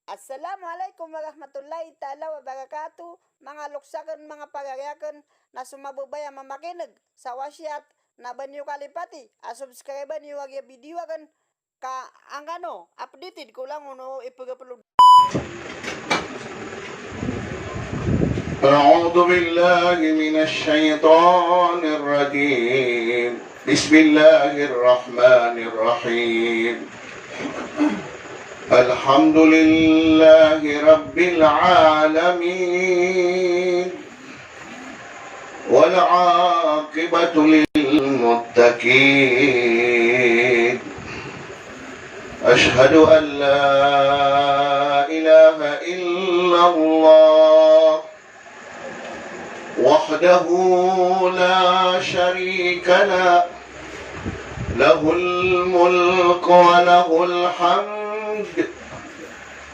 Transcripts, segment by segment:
Assalamualaikum warahmatullahi ta'ala wabarakatuh. Mga luksakan, mga pagarakan na sumabubaya mamakinig sa wasyat na banyo kalipati. Subscribe niyo wag video kan ka ang updated ko lang ipag-upload. أعوذ بالله من الشيطان الرجيم بسم الله الرحمن الرحيم الحمد لله رب العالمين والعاقبة للمتقين أشهد أن لا إله إلا الله وحده لا شريك له له الملك وله الحمد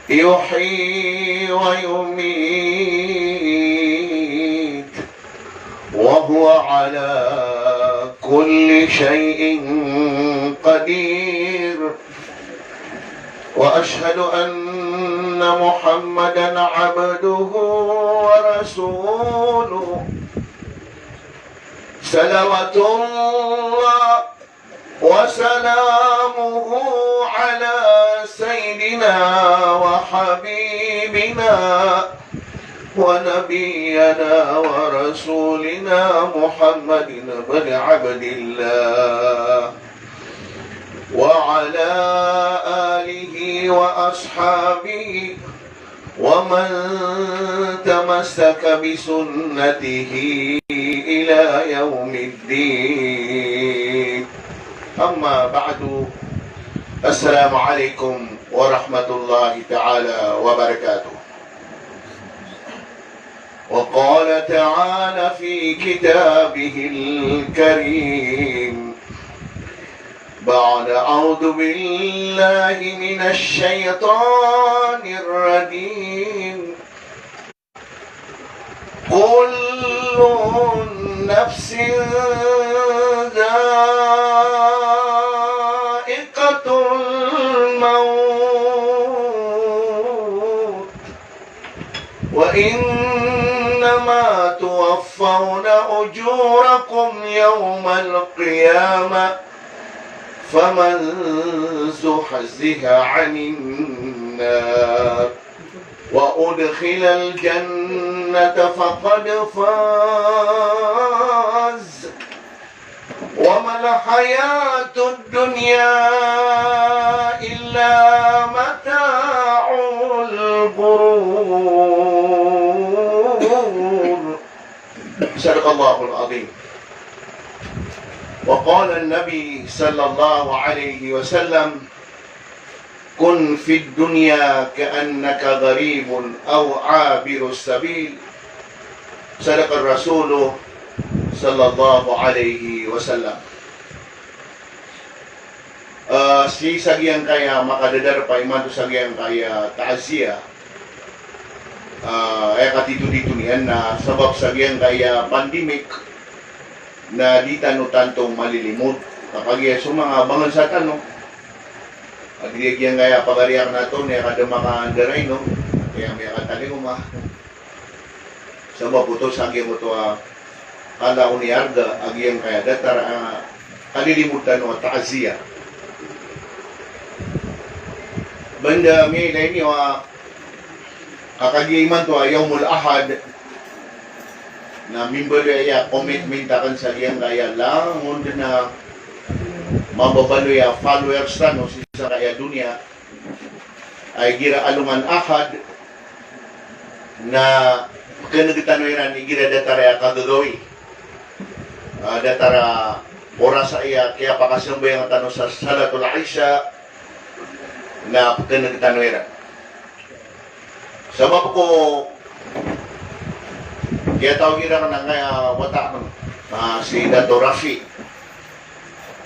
يحيي ويميت وهو على كل شيء قدير وأشهد أن محمدًا عبده ورسوله صلوات الله وسلامه على سيدنا وحبيبنا ونبينا ورسولنا محمد بن عبد الله وعلى آله وأصحابه ومن تمسك بسنته إلى يوم الدين أما بعد السلام عليكم ورحمة الله تعالى وبركاته وقال تعالى في كتابه الكريم بعد أعوذ بالله من الشيطان الرجيم كل نفس ذائقة الموت وإنما توفون أجوركم يوم القيامة فمن زحزح عن النار وأدخل الجنة فقد فاز وما الحياة الدنيا إلا متاع الغرور صدق الله العظيم وقال النبي صلى الله عليه وسلم كن في الدنيا كأنك غريب أو عابر السبيل صدق الرسول صلى الله عليه وسلم si sagyang kaya makadadar pa iman to sagyang kaya taasya katito-dito niyan na sabab sagyang kaya pandemic na di tanong malilimot kapag so mga abangan sa tanong at diyan kaya pagariyak na ito niya kada makaandaray no kaya may kataling sabab po ito sa agyang mo ito kala uniarga agyang kaya datar kalilimutan o taasya banda may lain niyo kakagyaman ito yawmul ahad na member ya commitment akan sa iyang kaya lang ngunit na mababalo ya followers na no sa kaya dunia ay gira alungan ahad na kanagtanoyran igira datara kagagawi datara oras sa iya kaya pakasambay ang tanong sa salatul aisha na kanagtanoyran sabab ko kaya tawag ira ka na nga wata si Dato Rafi.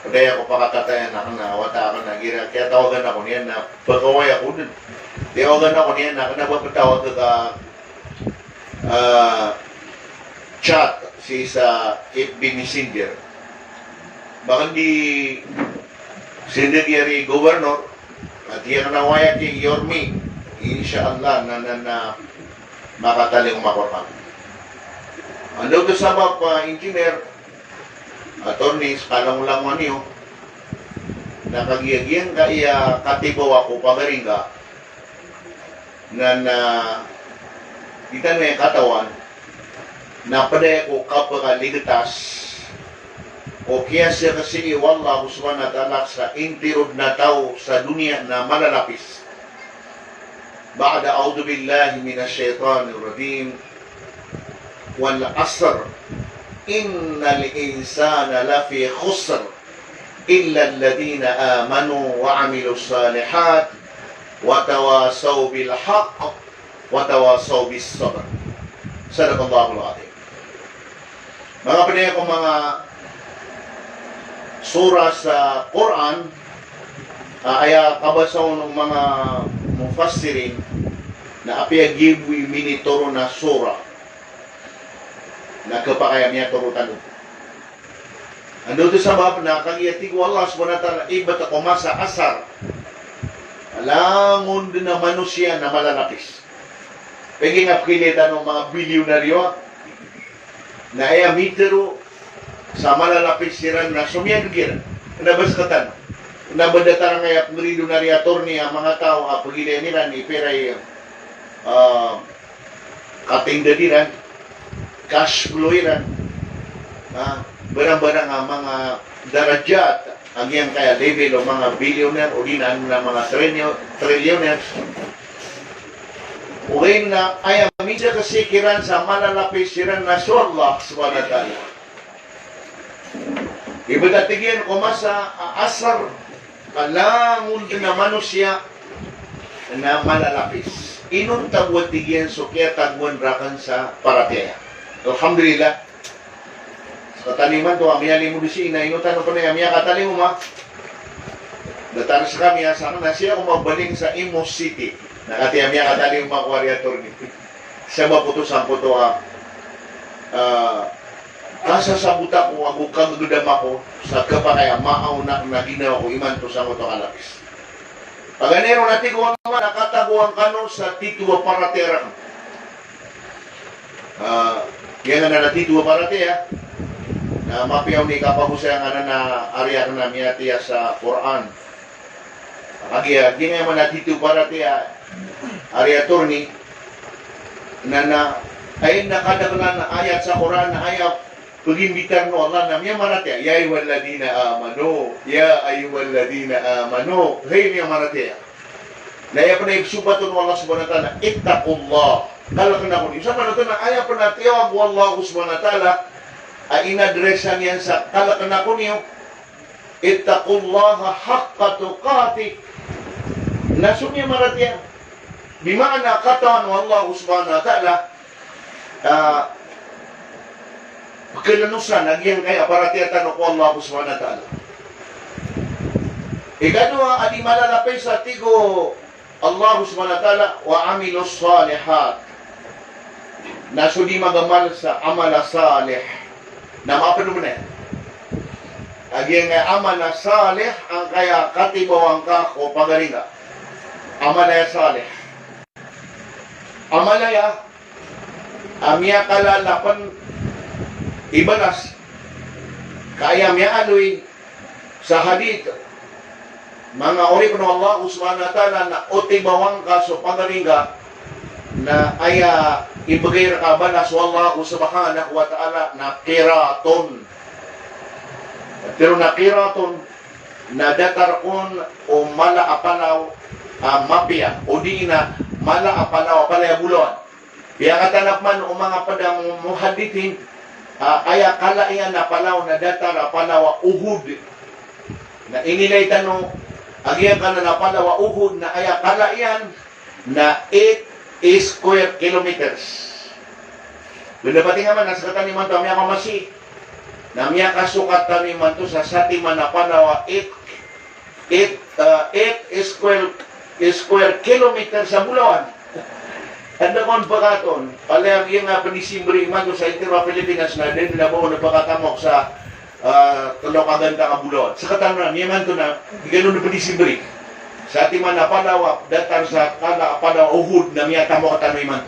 Kaya ako pakatatayan na wata ka na gira. Kaya tawagan ako niyan na pagkaway ako dun. Tawagan ako niyan na napapatawag ka chat si sa FB Messenger. Baka di Secretary Governor at yan nawaya kay Yormi inshallah na makatali umakorang. Ando to sabab engineer, attorneys, kalang lang niyo, nakagiyagyan ka iya katibaw ako pagaringa na kita na yung katawan na pada ko kapag ligtas o kaya siya kasi wallahu subhanahu wa ta'ala sa intirod na tao sa dunia na malalapis. Ba'da a'udhu billahi minasyaitanir rajim wal asr innal insana lafi khusr illa alladhina amanu wa 'amilus salihat wa tawasaw bil haqq wa tawasaw bis sabr. Sadaqallahul azim. Mga pinaya kong mga sura sa Quran, aya kabasaw ng mga mufassirin na apiagibu minitoro na sura na kapakayam niya turutan. Ando to sabab na kagiyati ko Allah subhanahu wa ta'ala ibat ako masa asar alangon din na manusia na malalapis. Paging apkilita ng mga bilyonaryo na ay mitero sa malalapis siran na sumiyagir nabaskatan nabadatan ng ay bilyonaryator niya mga tao apagilya nila ni peray katingdadiran cash flowiran barang-barang mga darajat ang iyang kaya level o mga billionaire o dinan na mga trillionaires o ngayon na ay medyo kasikiran sa malalapis siran na so Allah subhanahu wa ta'ala. Ibadatigyan ko masa asar kalangon din na manusia na malalapis. Inong tagwad tigyan so kaya tagwan rakan sa parataya. Alhamdulillah. Sa taniman to, amiyali mo disi na inutan ko na amiya katali mo ma. Datan sa kami, sa na siya umabaling sa Imos City. Nakati amiya katali mo mga kwariator ni. Siya ba po to sa po to kasa sa buta ko, ako kagudam ako sa kapakaya maaw na ginawa ko iman to sa mo to kalapis. Paganero natin ko ang mga nakataguan kanon sa tituwa paratera. Yan na natituwa paratera. Na mapiyaw ni kapagusay ang na area na miyatiya sa Quran. Kaya gina man natituwa paratera area turni na ay nakadaglan na ayat sa Quran na ayat pag-imbitar mo Allah na miya maratya ya ayyuhalladhina amanu ya ayyuhalladhina amanu hay miya maratya na iya pa na ibsubaton mo Allah subhanahu wa ta'ala ittaqullah kalak na ko isa man ito na ayat pa na tiyawag mo Allah subhanahu wa ta'ala ay inadresan yan sa kalak na ko niyo ittaqullaha haqqa tuqatih na sumya maratya bimana katawan mo Allah subhanahu wa ta'ala pagkalanusan, nagyang kay aparatiyatan ko Allah subhanahu wa ta'ala. Ikadua, adi malalapay sa tigo Allah subhanahu wa ta'ala wa amilos salihat. Na sudi magamal sa amala salih. Na mapano mo na yan. Nagyang kay amala salih ang kaya katibawang ka o pagaringa. Amalaya salih. Amalaya amya kalalapan ibanas kaya miya aloy sa hadith mga ori ko ng Allah subhanahu wa ta'ala na otibawang ka so pagaringa na aya ibagay ra ka banas wallahu subhanahu wa ta'ala na kiraton pero na kiraton na datarkon o mala apalaw mapia o di na mala apalaw apalaya bulon kaya katanap man o mga padang muhadithin aya kalaian na palaw na datar palawa uhud na inilay tanong agyan ka na palawa uhud na aya kalaian na 8 square kilometers. Lulapati nga man nasa kataniman to miya kamasi na miya kasukat taniman to sa satiman na palawa 8 square kilometers sa Bulawan. Anda kon pagkaton, palayang yung panisimbri man sa Intero Pilipinas na din labaw na pagkatamok sa Tulokaganda ka Bulon. Sa katanan, yan man to na, ganun na panisimbri. sa ating man napalawa, datar sa kala apalaw uhud na miyata mo katanoy man.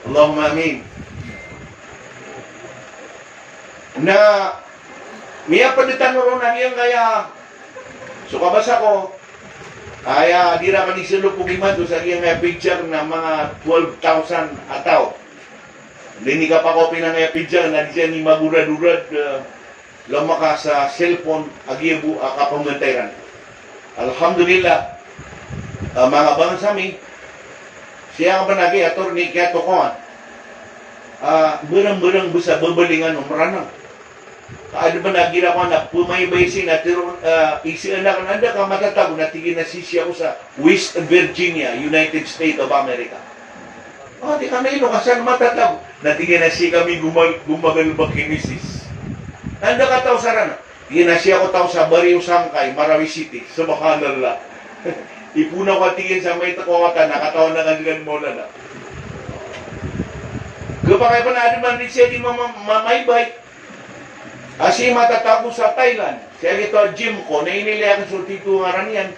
Allahumma amin. Na miya paditan mo ron na niyang kaya so kabasa ko kaya di ra kanisulog kong iman doon sa iyang picture na mga 12,000 ataw. Hindi ka pa ko pinangaya picture na di siya ni magurad-urad lamaka sa cellphone agibu kapamantayan. Alhamdulillah mga bangsami siya ang banagi attorney kaya to ko berang-berang bisa berbalingan umaranang. Ada ba nagira ko na pumaybay na isi anak na anda ka matatago na tigil na sisya ko sa West Virginia, United States of America. Di kami ino kasan matatago na tigil na siya kami gumagal bakinisis. Anda ka tao sa rana. Tigil na siya ko tao sa Barrio Sangkay, Marawi City, sa Bacanala. Ipunaw ka tigil sa may takawatan, nakataon na kanilang mo na. Kapag pa na man rin siya di mamaybay. Asi matatago sa Thailand. Siya ito gym ko, na inilayakan sa tito ngaran yan,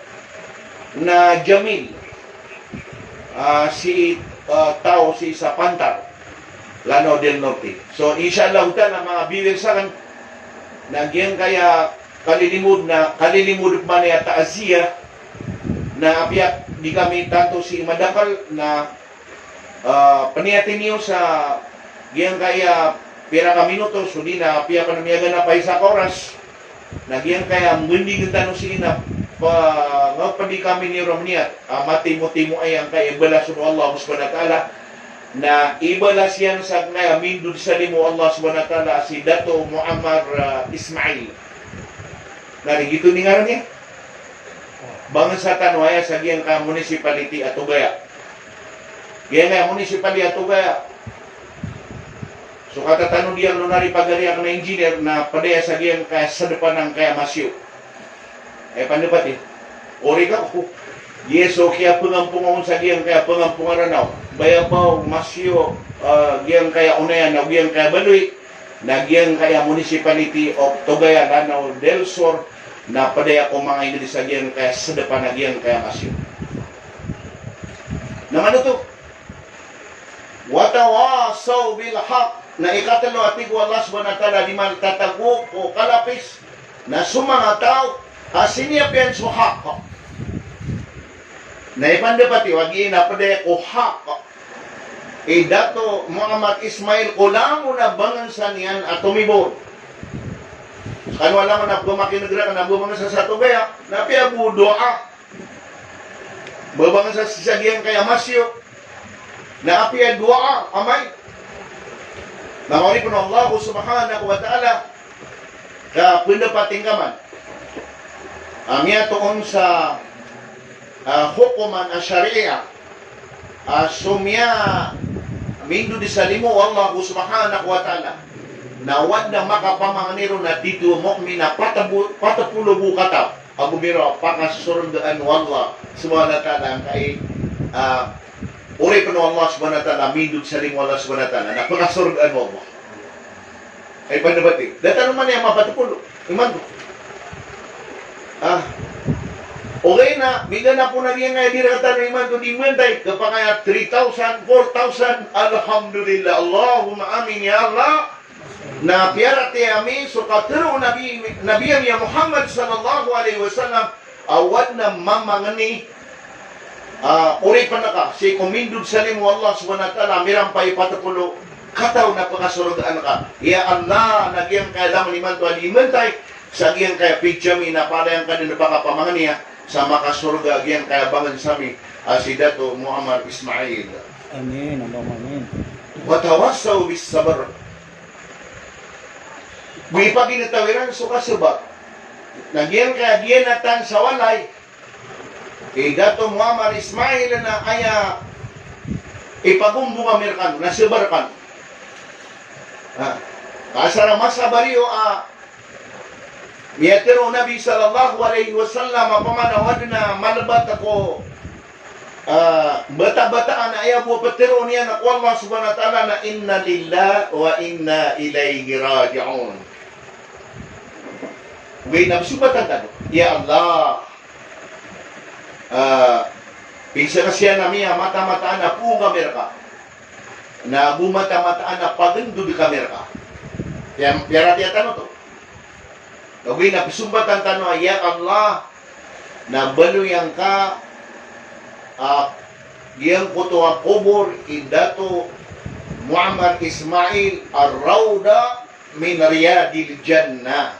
na Jamil. Si tao si sa Pantar, Lanao del Norte. So, inshallah, utan ang mga biwirsakan, nagyan kaya kalilimud man ya taasiya, na apiat di kami tanto si madakal na paniyatin niyo sa gian kaya pira ka minuto, so di na piya pa namiyagan na pa isa ka oras. Nagyan kaya mundi ng tanong si ina, nga pa di kami ni Romniat, matimo-timo ay ang kaya ibala sa Allah subhanahu wa ta'ala, na ibala siyang sa nga mindud sa limo Allah subhanahu wa ta'ala si Dato Muammar Ismail. Narigito ni nga niya. Bangan sa tanwaya sa giyang ka municipality at Tugaya. Giyang nga municipality at Tugaya. So katatanong diyan no nari pagariak na engineer na padaya sa giyang kaya sa depan ng kaya masyo. Pandapat ori ka ko. Yes, so kaya pengampungan sa giyang kaya pengampungan ranaw. Bayabaw, masyo, giyang kaya unayan na giyang kaya baloy, na giyang kaya municipality of Tugaya, Lanao del Sur, na padaya ko mga hindi sa giyang kaya sa depan na giyang kaya masyo. Naman ito, watawasaw bil haq, na ikatalo at tigo Allah subhanahu wa ta'ala di man tatago o kalapis na sumangataw asinyapian su haq. Na ipandapati, wagi na padaya ko haq. Dato Muhammad Ismail ko lang na bangan sa niyan at tumibor. Kano alam mo na gumakinagra ka na bumangan sa Tugaya, na piyabu doa. Babangan sa sisagyan kaya masyo, na apiya doa, amay. Namawari po ng Allah subhanahu wa ta'ala ka pindapating kaman. Amya toon sa hukuman syariah. Sumya mindu di salimu Allah subhanahu wa ta'ala na wad na makapamanganiro na dito mu'min na patapulo bukataw. Agumiro pakasurundaan wallah subhanahu wa ta'ala kay uri pa no Allah subhanahu wa ta'ala mindud sa ling Allah subhanahu wa ta'ala na pakasurundaan mo mo. Ay pandabati. Datan naman niya mapatapulo. Iman ko. Okay na, biga na po naging nga di nakata na iman ko di mentay. Kapag kaya 3,000, 4,000, alhamdulillah. Allahumma amin ya Allah. Na piyara ti amin so katero Nabi Muhammad sallallahu alaihi wasallam awad na mamangani uri pa na ka si kumindud sa limu Allah subhanahu wa ta'ala mirang pa ipatapulo kataw na pagkasurudaan ka ya Allah nagyang kaya damang liman to alimentay sa giyang kaya pigjami na palayang ka din na pakapamangani sa makasurga giyang kaya bangan sami si Dato Muammar Ismail. Amin, Allahumma amin. Watawassaw bis sabr. May paginatawiran so kasubak. Nagyan kaya giyanatan sa walay. Dato Muammar Ismail na aya ipagumbong Amerikano, nasibarkan. Kasara masa bariyo miyatero Nabi sallallahu alaihi wasallam pamanawad na malabat ako bata-bataan na ayaw po patero niya na Allah subhanahu wa ta'ala na inna lillah wa inna ilayhi raji'un. May nabsubatan ka, ya Allah, Pinsa na siya na miya, mata-mataan na po kamera ka. Na bumata-mataan na pagando di kamera ka. Piyara tiya tanong to. Gawin na pisumbatan tanong, ya Allah, na baluyang ka, yang kutuwa kubur, idato, Muhammad Ismail, ar-rawda, min riyadil jannah.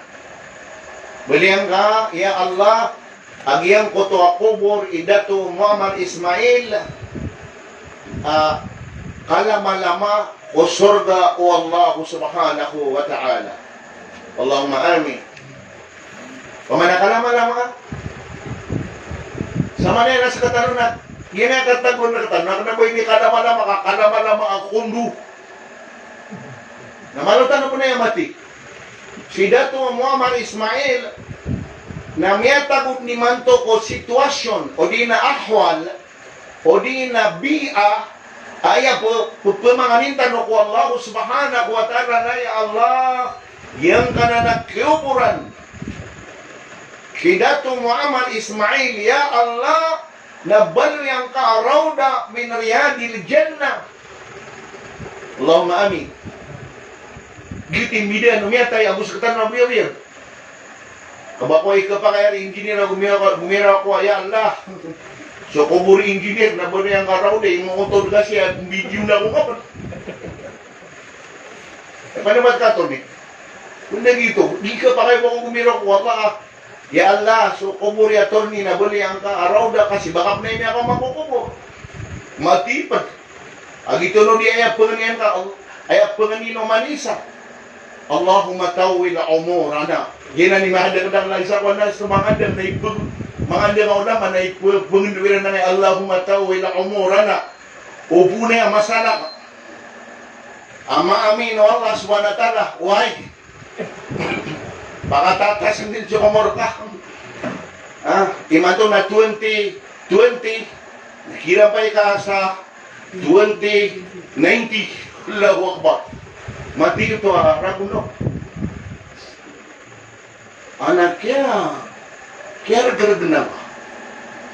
Baluyang ka, ya Allah, agyang kutuwa kubur, idato, Muhammad Ismail, kalama-lama, o surga o Allah subhanahu wa ta'ala. Allahumma amin. Pamana kalama-lama ka? Sama na sa katanong na, yan ang katagon na katanong, na boy ni kalama-lama ka, kalama-lama ang kundu. Namalutan na po na yung mati. Si Dato Muhammad Ismail, na miyatagot ni manto ko sitwasyon, o di na ahwal, o di na bi'a, aya po pemanganintan ko Allah subhanahu wa ta'ala na ya Allah yang kana nakiupuran Dato Muhammad Ismail ya Allah na balu yang ka rawda min riyadil jannah. Allahumma amin. Gitin bidan umiyatay abus ketan na biya. Kabakoy ka pa kaya engineer na gumira ko ya Allah. So, kubur engineer na ba na yung araw na yung utod kasi at video na ko kapan. Paano ba't ka ito, ni? Kung nagito, di ka pa kayo kung gumiro ko, wala ya Allah, so kubur ya torni na bali ang ka araw na kasi baka na yun ako makukubur. Matipad. Agito no di ayap penganian ka, ayap penganino manisa. Allahumma tawil umurana. Yan ni mahadagdag lang sa kanan sa mga andang na ibig. Mga andang ulama na ipagpunduwiran na nga Allahumma tawil umurana. Upo na yung masala. Ama amin o Allah subhanahu wa ta'ala. Why? Baka tatasin din siya kumor ka. Imanto na 2020. Nakira pa ka sa 2090. Allahu Akbar. Mati ito raguno. Anak kaya gergenap.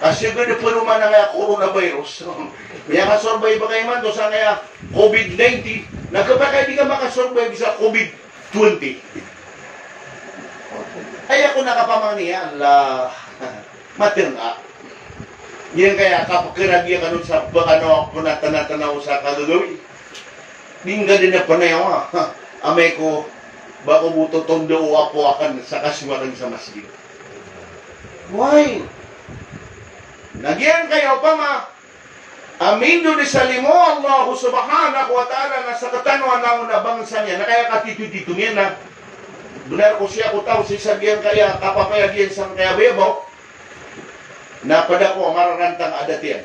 Kasi ganda po naman na nga coronavirus. Kaya kasorbay ba kayo man to sa nga COVID-19? Nagkabakay di ka makasorbay sa COVID-20. Ay ako nakapamang niya, Allah, matirna. Yan kaya kapagkiragya ka nun sa ano ako natanatanaw sa kagagawi. Ningga din na panayaw amay ko, bako buto tondo o apo akan sa kasiwakan sa masjid. Why? Nagyan kayo pa ma. Amin do ni salimo Allah subhanahu wa ta'ala na sa katanwa na una bangsa niya na kaya katitutito niya na benar ko siya ko tao si sagyan kaya kapapayagyan sang kaya bayabaw na pada ko mararantang adat yan.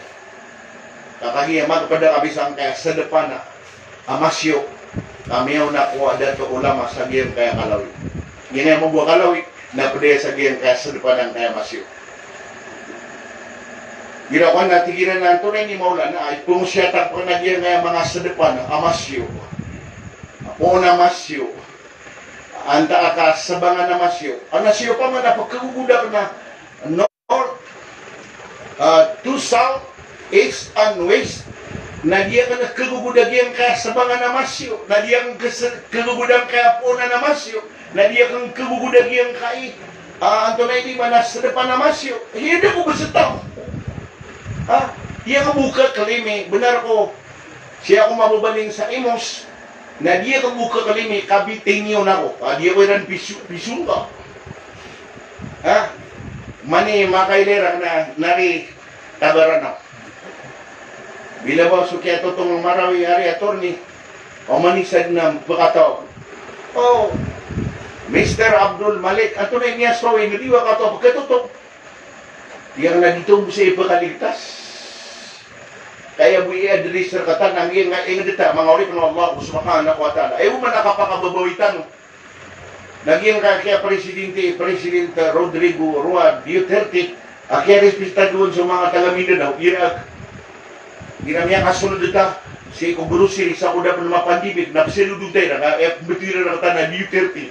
Kakahiya magpada kabisang kaya sa depan na amasyo kamiyaw na ko adat to ulama sagyan kaya kalawi. Yan mo buwa kalawi na pada sagyan kaya sa depan ng kaya masyo. Girawan na tigiran na tunay ni Maulana ay pumusyatak ko na diyan nga mga sa depan amasyo. Una masyo. Anta aka sabangan na masyo. Ang nasyo pa man napagkagugudak na north, to south, east and west. Na diyan ka nagkagugudak yan kaya sabangan na masyo. Na diyan kagugudak kaya puna na masyo. Na diyan kang kagugudak yan kaya ang tunay ni manas sa depan na masyo. Hindi ko ba sa tao? Iya kabuka kalimi, benar ko. Siya ako mababaling sa imos, na dia kabuka kalimi, kabiting niyo na ko. Dia ko iran pisun ka. Mani makailera na nari tabaran ako. Bila ba sukya totong marawi ari attorney, o manisad na pakataw. Oh, Mr. Abdul Malik, ato na niya sawin, hindi wa ka to, pagkatotong. Yang nagitong sa ipakaligtas. Kaya mo i-address na kata nang yung dita, mga ulit ng Allah subhanahu wa ta'ala. Ay mo man nakapakababawitan. Naging kaya Presidente Rodrigo Roa Duterte, kaya respeta doon sa mga taga-Mindanao, ginamya kasunod dita, si Kubrusiri sa kuda pa naman pandibig, napasiludong tayo, betira na kata na Duterte.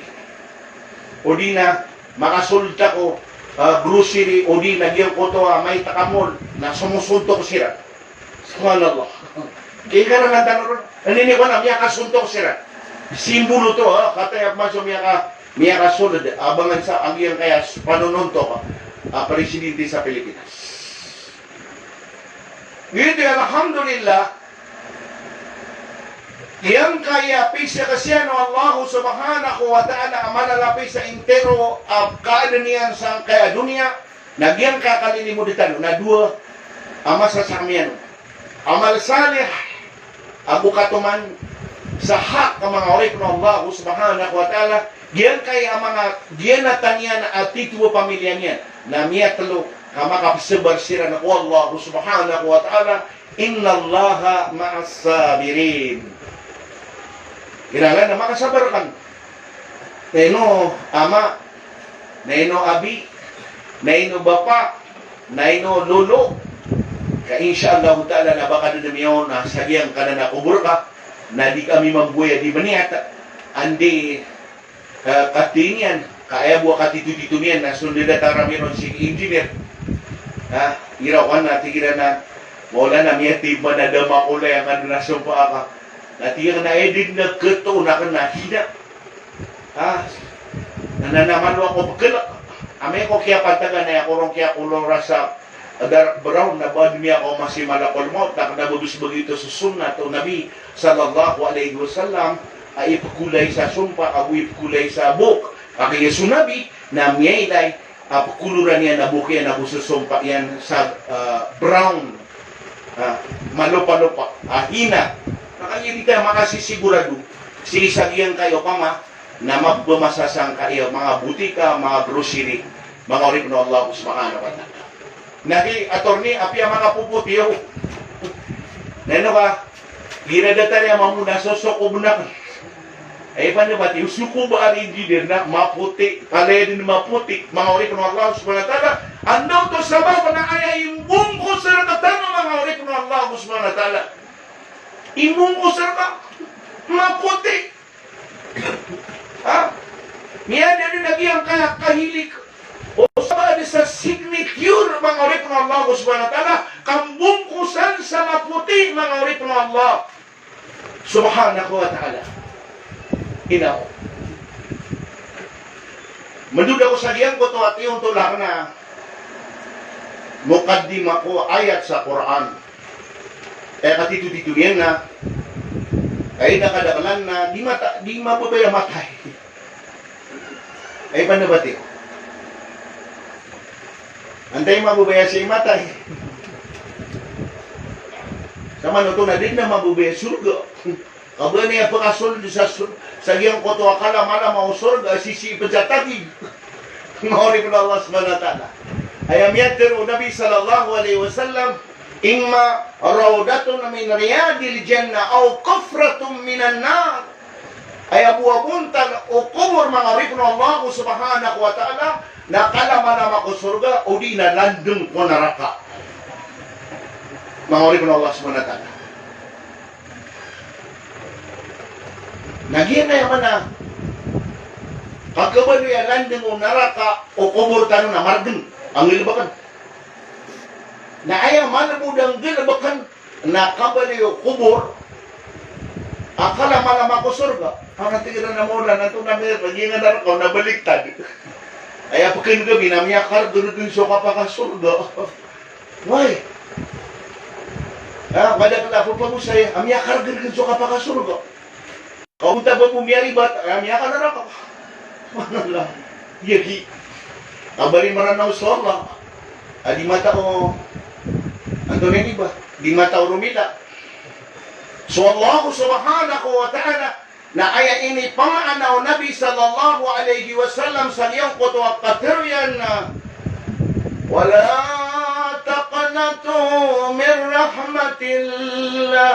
O di na, makasulta ko, grocery o di nagyang ko to may takamol na sumusuntok sila. Subhanallah. Kaya ka na nga tanong, nanini ko na, miya ka suntok sila. Simbolo to, katayap maso miya ka sunod, abangan sa ang kaya panununtok, presidente sa Pilipinas. Ngayon, alhamdulillah, yang kaya pisa kasi Allah subhanahu wa ta'ala malalapis sa intero kaadanian sa kaya dunia nagyang kakalilimuditan na dua ama sa samiyan amal salih abu katuman sa hak ng mga orik ng Allah subhanahu wa ta'ala diyan kaya mga diyan na tanian at tituwa pamilya niya na miya talo kamakapsebar sira na Allah subhanahu wa ta'ala inna allaha ma'as sabirin. Kailangan na makasabar kan. Naino ama, naino abi, naino bapa, naino lolo. Kaya insyaAllah ta'ala na baka na namiyaw na sagyang ka na nakubur ka, na di kami magbuya di baniyata. Andi katinyan, kaya buwa katitutunian na sundin na taramiron si engineer. Irawan na, tigila na, wala na miyatib man na damakula yung ano na sumpa ka. Natiyak na edin na keto na ka nahina. Nananaman ako pagkalak. Amay ko kaya pantaga na ako rong kaya kulong rasa dark brown na bad niya ako masih malakol mo. Tak nababus begitu sa sunnah o Nabi sallallahu alaihi wasallam ay ipakulay sa sumpa, ako ipakulay sa buk. Kaya sunabi na miyaylay apakuluran niya na buki na bususumpa yan sa brown. Malupa-lupa. Hina. Nakayari tayo makasisigurado si isagyan kayo pama na magbumasasang kayo mga butika, mga grocery, mga orin na Allah subhanahu wa ta'ala. Naki, attorney, apya mga puputiyo. Nano ka, ginadata niya mamuna, sosokob na. Ay, paano ba? Yung suko ba ang engineer na maputi, kalaya din maputi, mga orin na Allah subhanahu wa ta'ala. Andaw to sa baba na ay yung bungko sa nakatano mga orin na Allah subhanahu wa ta'ala. Imungusar ka, maputi. Miyan na nagyang kahilik o sa signature mga orit ng Allah subhanahu wa ta'ala kambungkusan sa maputi mga orit ng Allah subhanahu wa ta'ala. Inaw. Menduda ko sa diyan ko to at yung tulak na mukaddima ko ayat sa Quran. Kaya katito-tito yan na ay nakadakalan na di mababaya matay. Ay panabati. Antay mababaya siya matay. Sama no to na din na mababaya surga. Kabla niya pakasul sa giyang ko to akala mala mau surga sisi pejatagi. Mauri ko Allah subhanahu wa ta'ala. Ayam yatiru Nabi sallallahu alaihi wasallam imma rawdatun min riyadil jannah aw kufratun minan nar ay abuabuntan o kumur mga ribno Allah subhanahu wa ta'ala na kalama-lama ko surga o di na landung ko neraka mga ribno Allah subhanahu wa ta'ala. Nagyan na yaman na pagkabalo yan landung ko neraka o kumur tanong na margen ang ilibakan na ayaw manabudang ginabakan na kabaliyo kubur akala malama ko surga ang tingin na mula na ito namin paghingan na ako nabaliktad ayaw pakin gabi na miyakar gano'n so kapaka surga why? Madagala po pa mo sa'yo miyakar gano'n so kapaka surga kung taba po miyaribat miyakar na ako ano lang yagi kabali maranaw sa Allah adi mata o Antonin iba, di mata rumila. So Allah subhanahu wa ta'ala na aya ini panganaw Nabi sallallahu alaihi wasallam sa liyang kuto at kateryan na wala taqnatu min rahmatillah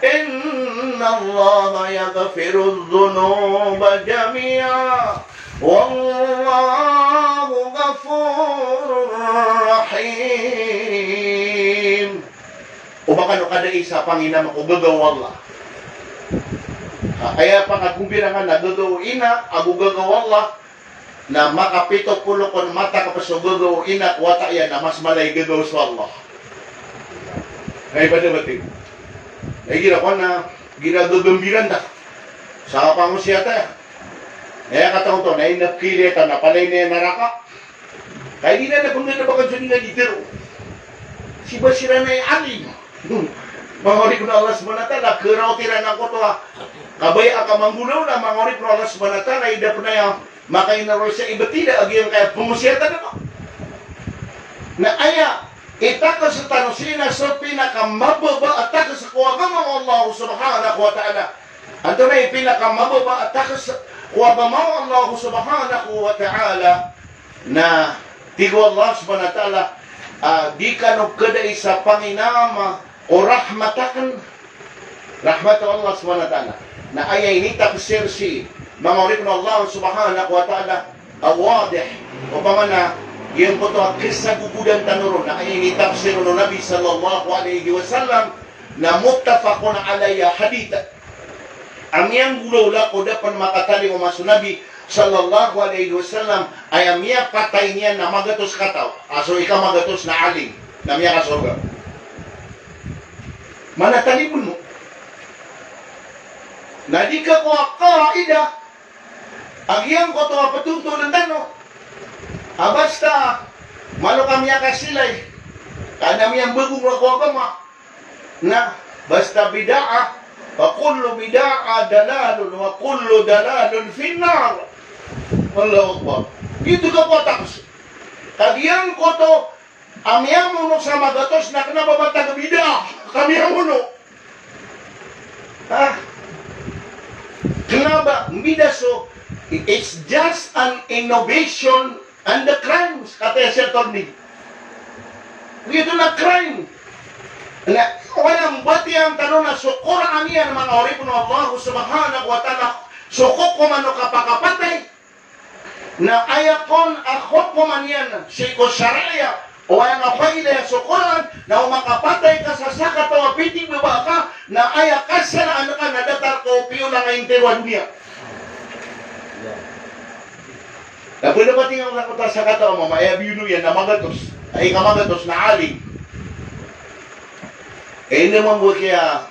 inna Allah yaghfiru dhunuba jami'a wallahu ghafurur rahim. O baka no kada isa Panginoon ko gagaw Allah. Kaya pang agumbira nga nagagaw ina, agu gagaw Allah. na makapito pulo kon mata kapasugogo inak wata yan na mas malay gagaw sa Allah. Ay ba batik? Ay gira ko na ginagagambiran ta. Sa pangusiyata. Kaya katong to na inapkilita na palay na naraka. Kaya di na napunta na baka dyan nga ditero. Si Basira na alim. Mangori ko na Allah SWT, keraw tiranan ko to ha. Kabaya ka manggulaw na mangori ko na Allah SWT, idap na yung makainarol sa iba tila, agi yung kaya pumusyata na ko. Na aya, itaka sa tanusina sa pinakamababa at taka sa kuwagang mga Allah subhanahu wa ta'ala. Anto na yung pinakamababa at taka sa kuwagang mga Allah subhanahu wa ta'ala na tigo Allah subhanahu wa ta'ala di ka nagkaday sa Panginama o rahmatakan Allah subhanahu wa ta'ala na ayay ni tafsir si mangorip na Allah subhanahu wa ta'ala awadih o pamana yung ko to kisah gugudan tanuro na ayay ni tafsir no Nabi sallallahu alaihi wasallam na muttafaqun alayya hadita amyang gulaw ko dapat makatali o masu Nabi sallallahu alaihi wasallam ay amya patay niya na magatos kataw aso ikaw magatos na aling na miya kasurga manatalipon mo na di ka ko kaida agyang ko to patuntunan tano basta malo kamya kasilay kada miyang bagong ako agama na basta bidaa wa kullu bidaa dalalun wa kullu dalalun finnar Allahu Akbar itu ka po tapos kagyang ko to amyang muno sa magatos na kanababata ka bidaa kami ang muno. Kenapa? Bidaso, it's just an innovation and the crimes, kata Sir Tony. Begitu na crime. Na, walang bati ang tanong na sukuraan niya ng mga orip ng Allah subhanahu wa ta'ala sukok ko mano kapakapatay na ayakon akot ko man yan siko syaraya o ay nga paila yung sukuran na umakapatay ka sa sakat o apiting baba ka na ayakas sa na ano ka na datar ko piyo na ngayon tewan niya. Napuno ba tingnan ko sa sakat o mamaya biyuno yan na magatos ay kamagatos na aling. Eh naman mo kaya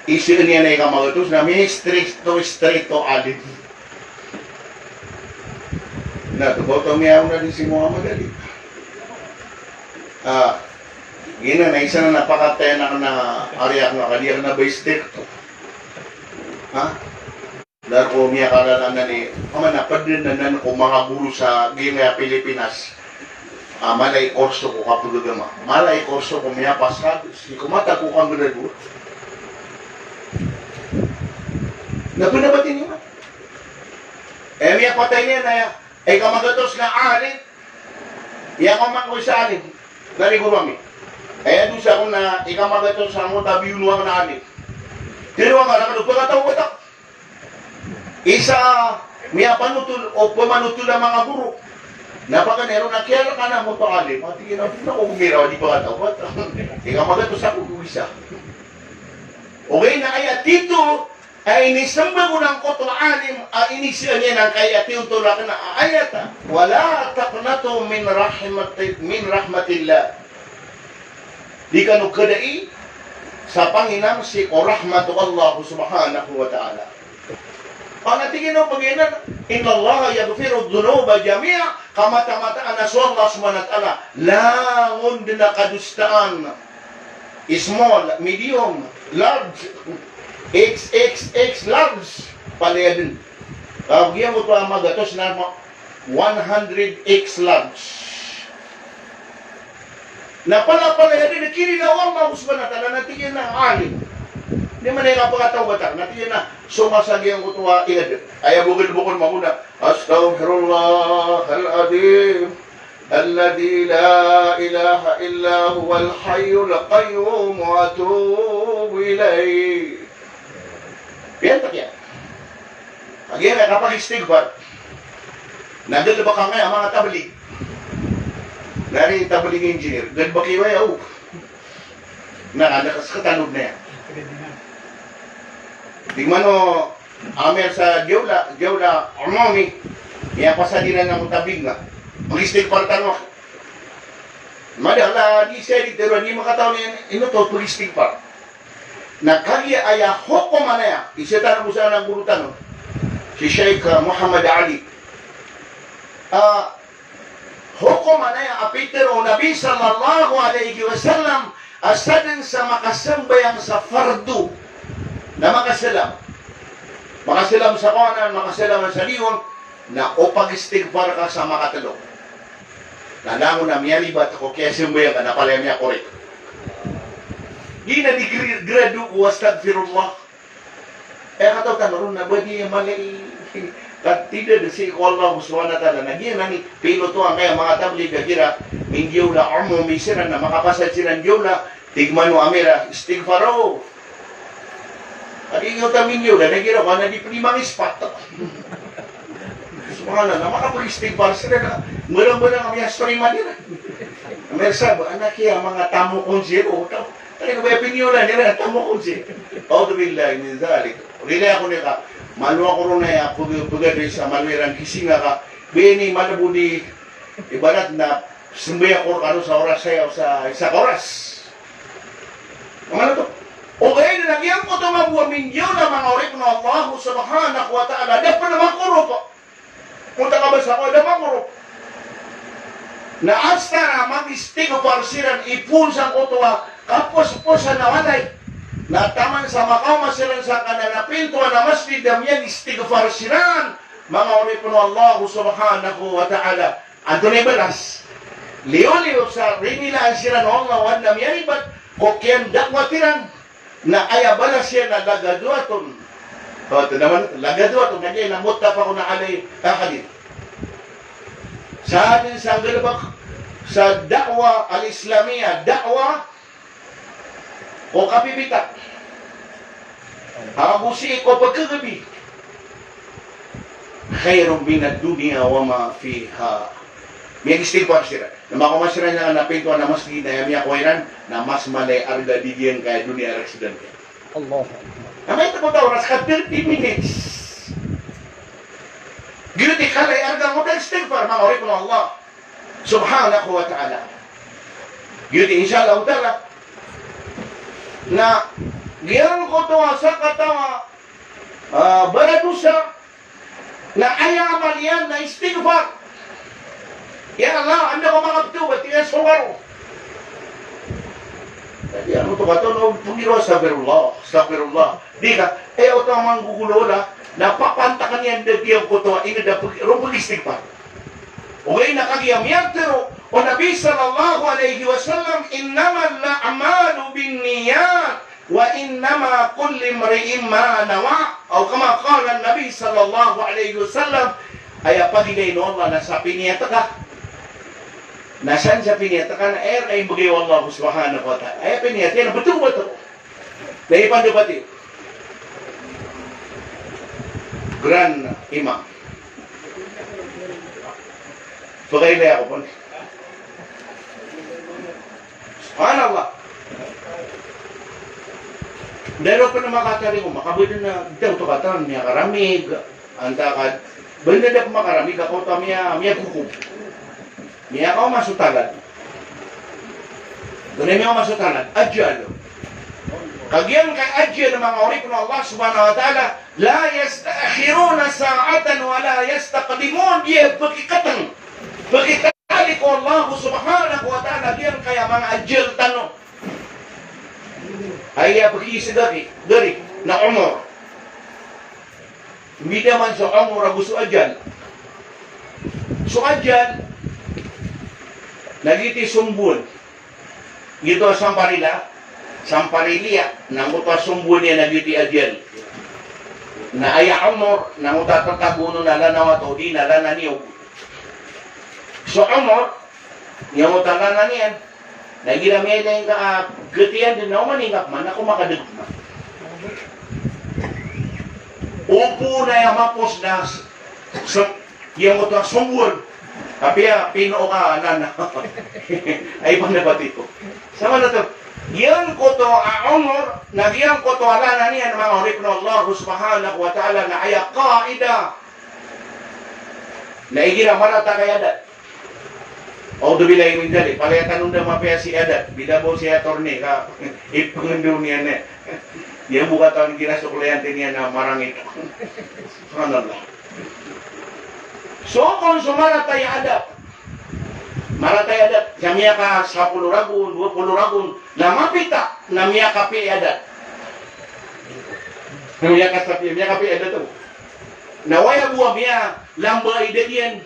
isin niya na ikamagatos na may stricto aling. Natuboto miyaw na din si Muhammad Ali. Gina na isa na napakatenak na ariyak nga kadiyak na baistek to. Dahil ko miya kalalan na ni napadin na nan ko mga guru sa Gingaya Pilipinas. Malay korso ko kapagagama. Malay korso ko miya pasados. Ikumata ko kang graduate. Napunabatin niyo. Miya patay niya na kamagatos na alit. Iya ko man ko sa alit. Dari ko kami. Doon siya kung na ikamagatos sa mo tabi yun na alit. Pero nga nakano pagkataw ko ta. Isa miya panutul o pamanutul ang mga guru. Napakanero na kaya ka na mo pa alit. Pati na ko kumira di pa kataw. Ikamagatos ako isa. Okay na kaya dito ay inisamba ko ng koto anim inisya niya ng kaya tiyutulak na ayata wala taqnatu min rahmatillah di ka nukadai sa Panginang si o rahmatu Allah subhanahu wa ta'ala panatigin o paginan inna Allah yaghfiru dhunuba jami'a kamata-mataan na so Allah subhanahu wa ta'ala langon din na kadustaan small, medium, large XXX large palaya din. Kaya mo ito ang magatos na 100X large. Napala-palaya din, kininawang mahusman na tala, natigyan na alim. Hindi man yung kapagataw batak, natigyan na sumasagi ang kutuwa iad. Ay bukil-bukil makuna. Astaghfirullah al-adim. الذي لا إله إلا هو الحي القيوم وأتوب إليه. Piyantak yan. Again, kapag istighfar, nandun ba ka ngayon mga tablig? Nari tablig engineer, gan ba kayo ayaw? Nakalakas katanog na yan. Tingnan mo, amer sa Gewla, Umami, Kaya pasadiran ng tabing nga. Pag-istighfar tanong. Madala, di siya di pero ni makataon ino to pag-istighfar. Nakagi aya hoko manaya. Isa tanong sa ng gurutan. Si Sheikh Muhammad Ali. Hoko manaya apiter o Nabi sallallahu alaihi wasallam asadin sa makasambayang sa fardu na makasalam. Makasalam sa kanan, makasalam sa liyon, na o pag-istighfar ka sa makatalong. Nanango na miyali ba ako kaya simbayan ka, napalaya niya korek. Di na di gradu ko, astagfirullah. Kataw tanong na ba di mali, tidak si Allah subhanahu wa ta'ala, nagyan na ni piloto ang kaya mga tablig, kira, hindi yun na umumisiran na makapasad silang yun na, tigman mo amira, istighfaro. At yung tamin yun, nagyan ako na di primang ispat. Subhanallah, na makapag-istighfar sila na, murang-murang ang yastori manila. Mersab, anak iya, mga tamo kong zero. Talaga ba yung pinyola nila, tamo kong zero. Audubillah, min zalik. Rilay ako nila, maluwa ko rin na pagagay sa malwirang kisinga ka, bini malabu ni ibarat na sumbaya ko ano sa oras sa'yo sa isa oras. Ano to? Okay, nilagyan ko ito mabuwa minyo na mga orip na Allah subhanahu wa ta'ala. Dapat naman kuro po. Punta ka ba sa ako, dapat kuro. Na asta na mag-istighfar siran ipunsan ko ito kapos-posan na walay. Na taman sa Macau masilan sa kananapintuan na masjid damyan istighfar siran mga oripon Allah subhanahu wa ta'ala. Anto na ibalas liyo-liyo sa rinilaan siran Allah wan damyan ibat kokyan dakwatiran na ayabala siya na lagaduaton. Ito naman lagaduaton kanya na mutapa ko na alay kakadit sa atin sa galabak sa da'wa al-Islamiyya, da'wa o kapibita. Abusi ko pagkagabi. Khairun minad dunia wa ma fiha. May istighfar sila. Na makumasira niya na pintuan na mas ginayamya ko na mas malay arga digyan kaya dunia resident. Allah. Na may tapo oras ka 30 minutes. Ginuti kalay arga mo dahil istighfar mga oripon ng Allah subhanahu wa ta'ala. Ginuti inshallah ta'ala na giyan ko to sa katawa baradusa na ayamal yan na istighfar. Ya Allah, anda ko makaptubat, tiyan sumaro. Jadi ano to kato, no, pungiro, astagfirullah. Di ka, ito ang manggugulola, napapantakan yan na diyan ko to, ina da rumpag istighfar. Okay, nakagiyam yan, pero o Nabi sallallahu alaihi wasallam, innamal la'amalu bin niyat, wa innama kulli mri'in ma nawa. O kama qala Nabi sallallahu alaihi wasallam, ay pagigay no Allah na sa piniyata ka. Nasaan sa piniyata ka na ay bagay Allah subhanahu wa ta'ala. Ay piniyata yan, betul ba ito? Dahil pandabati. Grand Imam. Pagkailay ako po. Subhanallah. Dahil ako na makatari ko, makabili na ito katan, niya karamig, antakad. Banda na makaramig ako ito, miya kukum. Miya ako masutalan. Doon niya ako masutalan. Adjalo. Kagyan kay adjal ng mga orip ng Allah subhanahu wa ta'ala, la yastakhiruna sa'atan wa la yastaqdimun. Diya, pagkikatang. Pagkikatali ko Allah subhanahu wa ta'ala, diyan kaya mga adjal tanong. Ay pagkisi dari na umur. Hindi naman sa umur gusto adyan. So adyan, nagiti sumbun. Gito Samparilia, nanguta sumbun niya nagiti adyan. Na aya umur, nanguta tatabuno na lanawa to, di na lananiyo. So umur, nanguta lananiyan, nagiramay na yung gatiyan din na maningap man, ako makadagma. Upo na yung mapos na yung ito sumbun. Tapi pino ka, nana. Ay, panabati ko. Sama na ito. Yan ko to, umur, nagyan ko to, alana niyan, mga orip na Allah subhanahu wa ta'ala, na aya kaida. Naigira marata kay adat. O dubilay min dali, palayatan nung mapaya si adat, bidabo si attorney ka, ipangundo niya na. Dia buka tahun kira sukulente niya na marangit. Subhanallah. So kung sumaratay adat, maratay adat, kamiya ka 10 ragun, 20 ragun, na mapita, na miya kapi adat. Miya kapi adat to. Nawaya buwa miya, lamba idadian,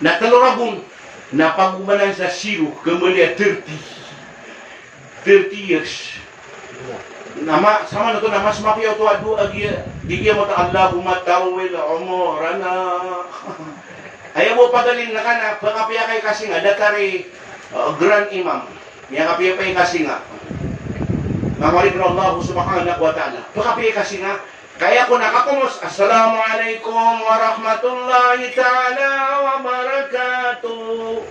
na 3 ragun, na pagumanan sa zero, kemudian 30 years. Nama sama na to nama semapiyaw to adu agi digya mo ta Allahumma tawil umurana. Ayaw mo pagalin na kana pagkapiya kay kasi nga datari Grand Imam. Niya kapiya pa kasi nga. Mamari ko Allah subhanahu wa ta'ala. Pagkapiya kasi nga kaya ko nakakumos. Assalamualaikum warahmatullahi ta'ala wabarakatuh.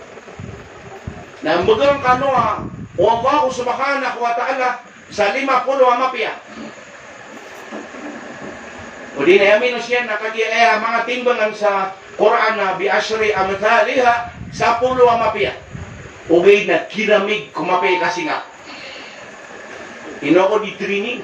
Nambagang kanwa Allah subhanahu wa ta'ala sa 50 mapia. O di na yamin siya nakagiaya mga timbangan sa Quran na biashri amthaliha sa 10 mapia. Ugay na kiramig kumapay kasi nga. Inoko di training.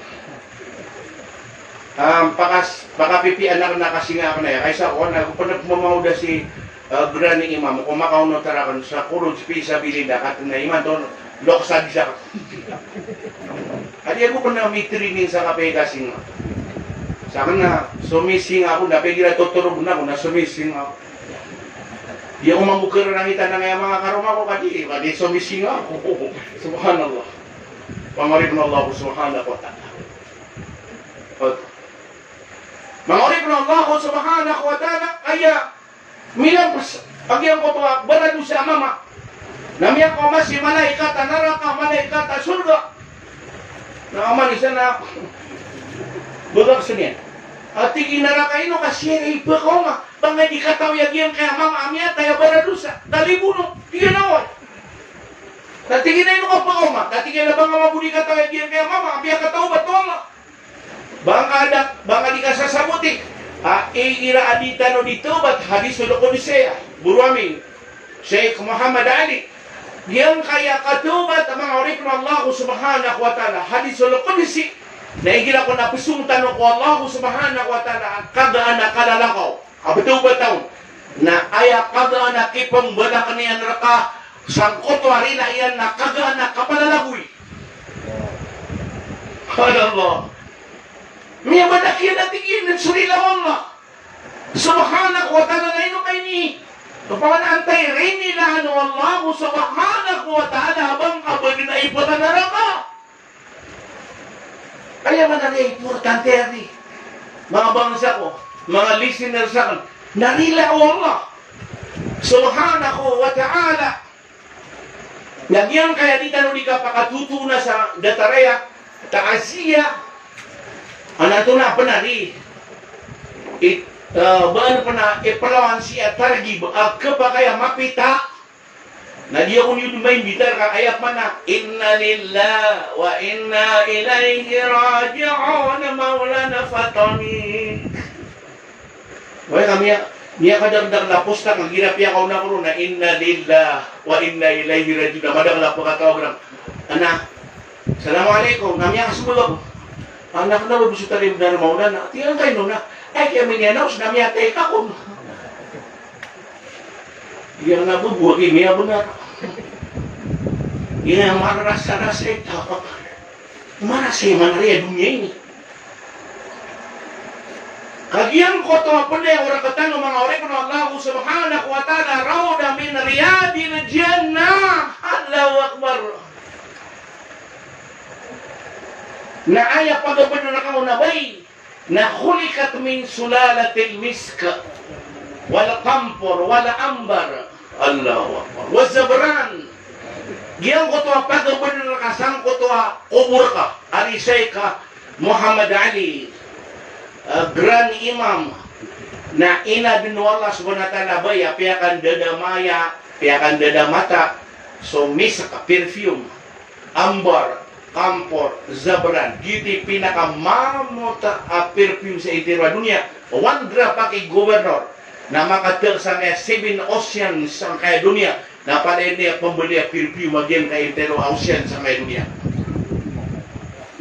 Pakapipian na kasi nga ako na yan. Kaysa ako na pumamauda si Granny Imam. Kumakaw no tarakan sa kurod sa bilinda kat na iman doon loksad siya. Adi ako pa na may training sa kape kasi nga. Sa akin na sumising ako, napigira tuturog na ako, na sumising ako. Di ako mamukir na kita na nga mga karuma ko kadi sumising ako. Subhanallah. Pangarip na Allah subhanahu wa ta'ala. Mangarip na Allah subhanahu wa ta'ala, kaya milang pagyan ko pa, barado sa mama. Namiyak ko mas si malaikat, naraka, malaikat, surga. Naaman isa na bagak sa niya. At ikinaraka ino kasi iba ko nga. Bangay di katawag yan kaya mama amya tayo baradusa. Talibuno, ikinaway. Tatigin na ino ka pa ko ma. Tatigin na bang mabudi katawag yan kaya mama amya kataw ba to nga. Bangka di ka sasabuti. Ira adita no dito ba't hadis ulo ko ni siya. Buruamin. Sheikh Muhammad Ali. Yang kaya katubat ang mga orif ng Allah subhanahu wa ta'ala. Hadis al-Qudsi. Naigila ko na pisuntan ko Allah subhanahu wa ta'ala. Kagaan na kalalakaw. Abatubat taon. Na aya kagaan na kipang bala kaniyan raka. Sangkot wari na iyan na kagaan na kapalalagoy. Allah. Miya madakiyan na tingin. Surila Allah. Subhanahu wa ta'ala na ino kay ni. Kapag antay rin nila ano Allah subhanahu wa ta'ala habang abagin na ipatanara ka. Kaya man na importante rin. Mga bangsa ko, mga listeners sa akin, narila o Allah subhanahu wa ta'ala. Nagyan kaya di tanong di ka pakatutuna sa dataraya, taasiya, anato na panari. Baan pa na ipalawan siya targib kapakaya mapita na di ako nyo may bitar ka ayat man na inna lillah wa inna ilayhi raji'un maulana fatani. Wala kami niya kadagdag na pusta kang hirap ya kauna ko na inna lillah wa inna ilayhi raji'un madagdag pa katawag ng anak assalamualaikum kami ang kasulog anak na wabusyo talim na maulana tiyan kayo na ay kaya minanaos na miya teka ko. Yang nabubuha kimiya benar. Yang marasa-rasa ito. Marasa manariya dunia ini. Kagiyan ko ito mapulay orang katano mga oray ko na Allah subhanahu wa ta'ala rawda min riyadil jannah. Allahu Akbar. Na aya pagabano na kamo na bay. Na khulikat min sulalatil miska wala kampor, wala ambar Allahu Akbar wa zabran giyang ko to pagabon na kasang ko to kubur ka ari Sheikh Muhammad Ali Grand Imam na ina bin Allah subhanahu wa ta'ala baya piakan dadamaya piakan dadamata so miska perfume ambar kampor, zabran, giti pinakamamota perfume sa itirwa dunia. One drop pa kay governor. na makatil sa nga 7 oceans ang kaya dunia na palay niya pambali at pirpiw magyan ka entero ocean sa kaya dunia.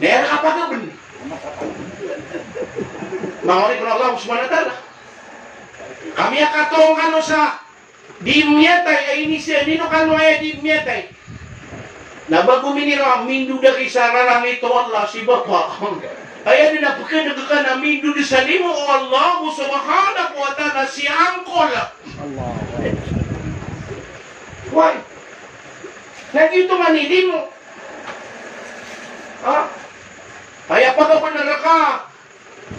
Nera kapagaban. Mga ko na Allah subhanahu. Kami akatong ano sa dimyatay ay inisya nino kano ay dimyatay. Na bago minira mindu da kisa rarang ito Allah si Bapa. Ay din na pagkadag ka na mindu di sa limo o Allah subhanahu wa ta'ala si angkol. Allah. Why? Nagito manili mo. Ha? Kaya pagkapanara ka,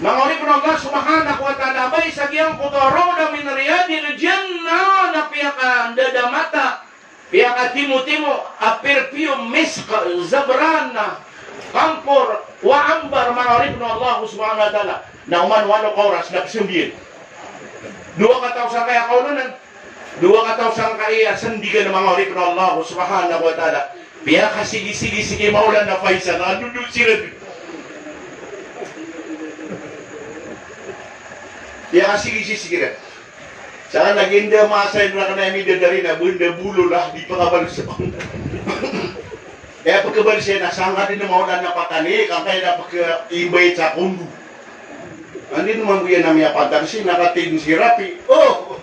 mga ulit ko ng Allah subhanahu wa ta'ala may sagyang kutaro na minariyadil jannah na piyaka dadamata, piyaka timo-timo, a perfume misk, zabrana, kampor, wa ambar, mga ulit ko ng Allah subhanahu wa ta'ala na umanwalo oras na kasimbihin. 2 katawsan kaya kaunanan, 2 katawsan kaya sandigan ng mga ulit ko ng Allah subhanahu wa ta'ala. Piyaka sige maulan na paisa na anudul sila. Piyaka sige na. Saka nag-inda masay na ka namin dadari na bunda bulo lah, di pa kabalsa. Kaya pagkabalsa na, sanga din na maulan na patani, kang kaya na pagka-ibay sa kundu. Hindi naman ko yan namin apatansin, nakatin si Rapi. Oh,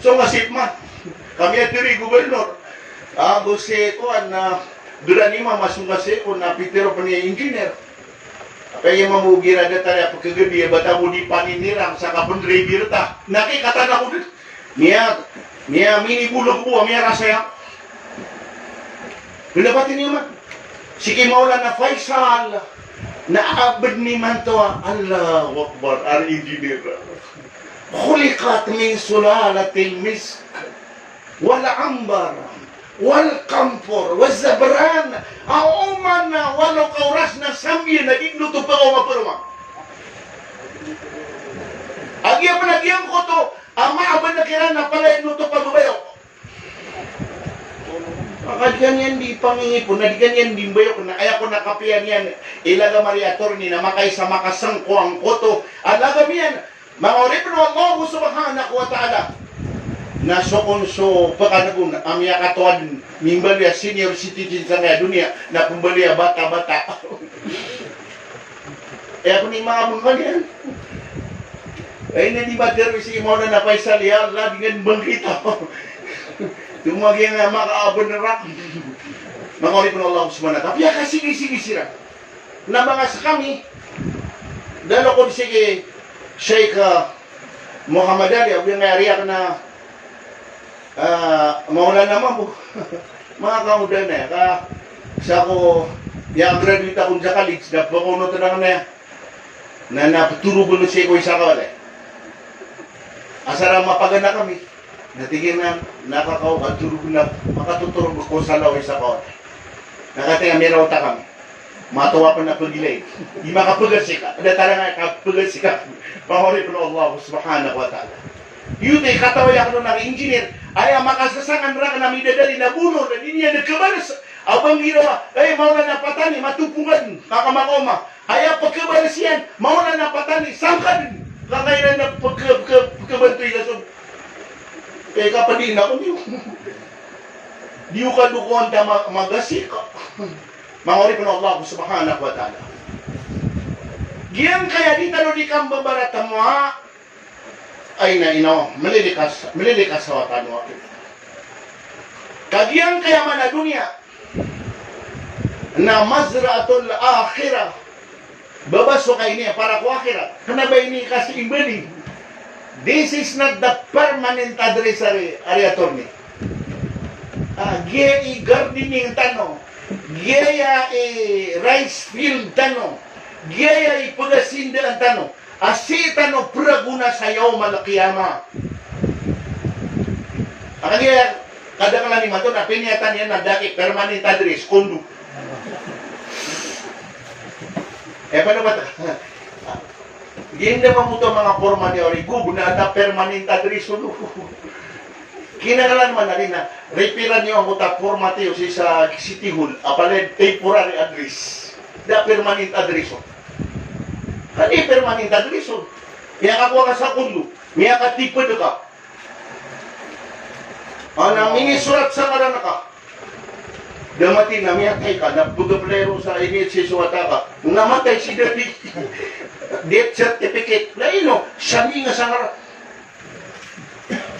so masip man. Kami at diri gubernur. Gusto ko na dura ni mama sungkase ko na pitero pa niya engineer. Kaya mamugira na tayo pagkagabi, bata mo di paninirang sa kapundray birta. Nakikatan ako dito. Niya minibulog po, niya rasaya. Pinabatin niyo man. Sige maulan na Faisal. Naabad ni man to, Allahu Akbar, ang engineer. Khulikat min sulalatil misk. Wala ambar. Wal kampor, wal zabran, auman na walo kauras na sambil na digluto pa ko mapurma. Agya pa nagyang ko to, ama aban na kira na pala inuto pa babayo. Makadyan yan di pangingipon, na di ganyan di bayo, na kaya ko nakapian yan, ilaga mariator ni na makay sa makasang ko ang koto. Alaga miyan, mga oripin Allah subhanahu wa ta'ala. Na so pagkanagun amya katuan mimbalya senior citizen sa nga dunia na pumbalya bata-bata. Ako ni mga mga yan. Ay na di ba si mo na napaisal ya Allah dengan bangkita. Tumagi nga makaabon na rak. Mga ulit ng Allah subhanahu wa ta'ala. Tapi sige sira. Na mga sa kami dalo ko sige Sheikh Muhammad Ali ang nga na maulan naman po. Mga kaudan na sa ko yung graduate akong sa college na pakunot na napatulog ulit siya ko isa kawala asara mapagana kami natigin na nakakaw at tulog na makatuturog ko sa lawa isa kawala nakatinga merawta kami matawa pa na pagilay di makapagasik ka ada talaga kapagasik ka pahori po na Allah subhanahu wa ta'ala yun ay kataway ako ng engineer ay makasasangan ra ka na midadali na buno na niya nagkabalas abang ginawa ay mauna na patani matupungan kakamakoma ay pagkabalas yan mauna na patani sangkan kakailan na pagkabantoy na so eh kapadin ako niyo diyo ka dukuan ta magasik mangori pa na Allah subhanahu wa ta'ala giyan kaya di talo di kang babarata mo ha ay na malilikas sa watan mo. Kagiyang kayaman na dunia na mazra'atul akhirah babaso kay niya para ko akhirah kanabay ni kasi imbali. This is not the permanent address ari attorney. Giya gardening tano, giya rice field tano, giya pagasinda ang tano. Asita no praguna sayaw malakiyama. Kaya kadang lang ni mato na pinyatan yan na daki permanent address kundu. Paano ba? Hindi mo ito mga forma ni Origo na ada permanent address kundu. Kinagalan man na rin na repiran niyo ang utak forma tiyo sa City Hall apalad temporary address. Da permanent address. Kani permanent address. Kaya kakuha ka sa kundo. Miya ka tipod ka. Anang minisurat sa kanan ka. Damati na miya kay ka, napugaplero sa init si suwata ka. Namatay si David. Death certificate. Laino, sami nga sa kanan.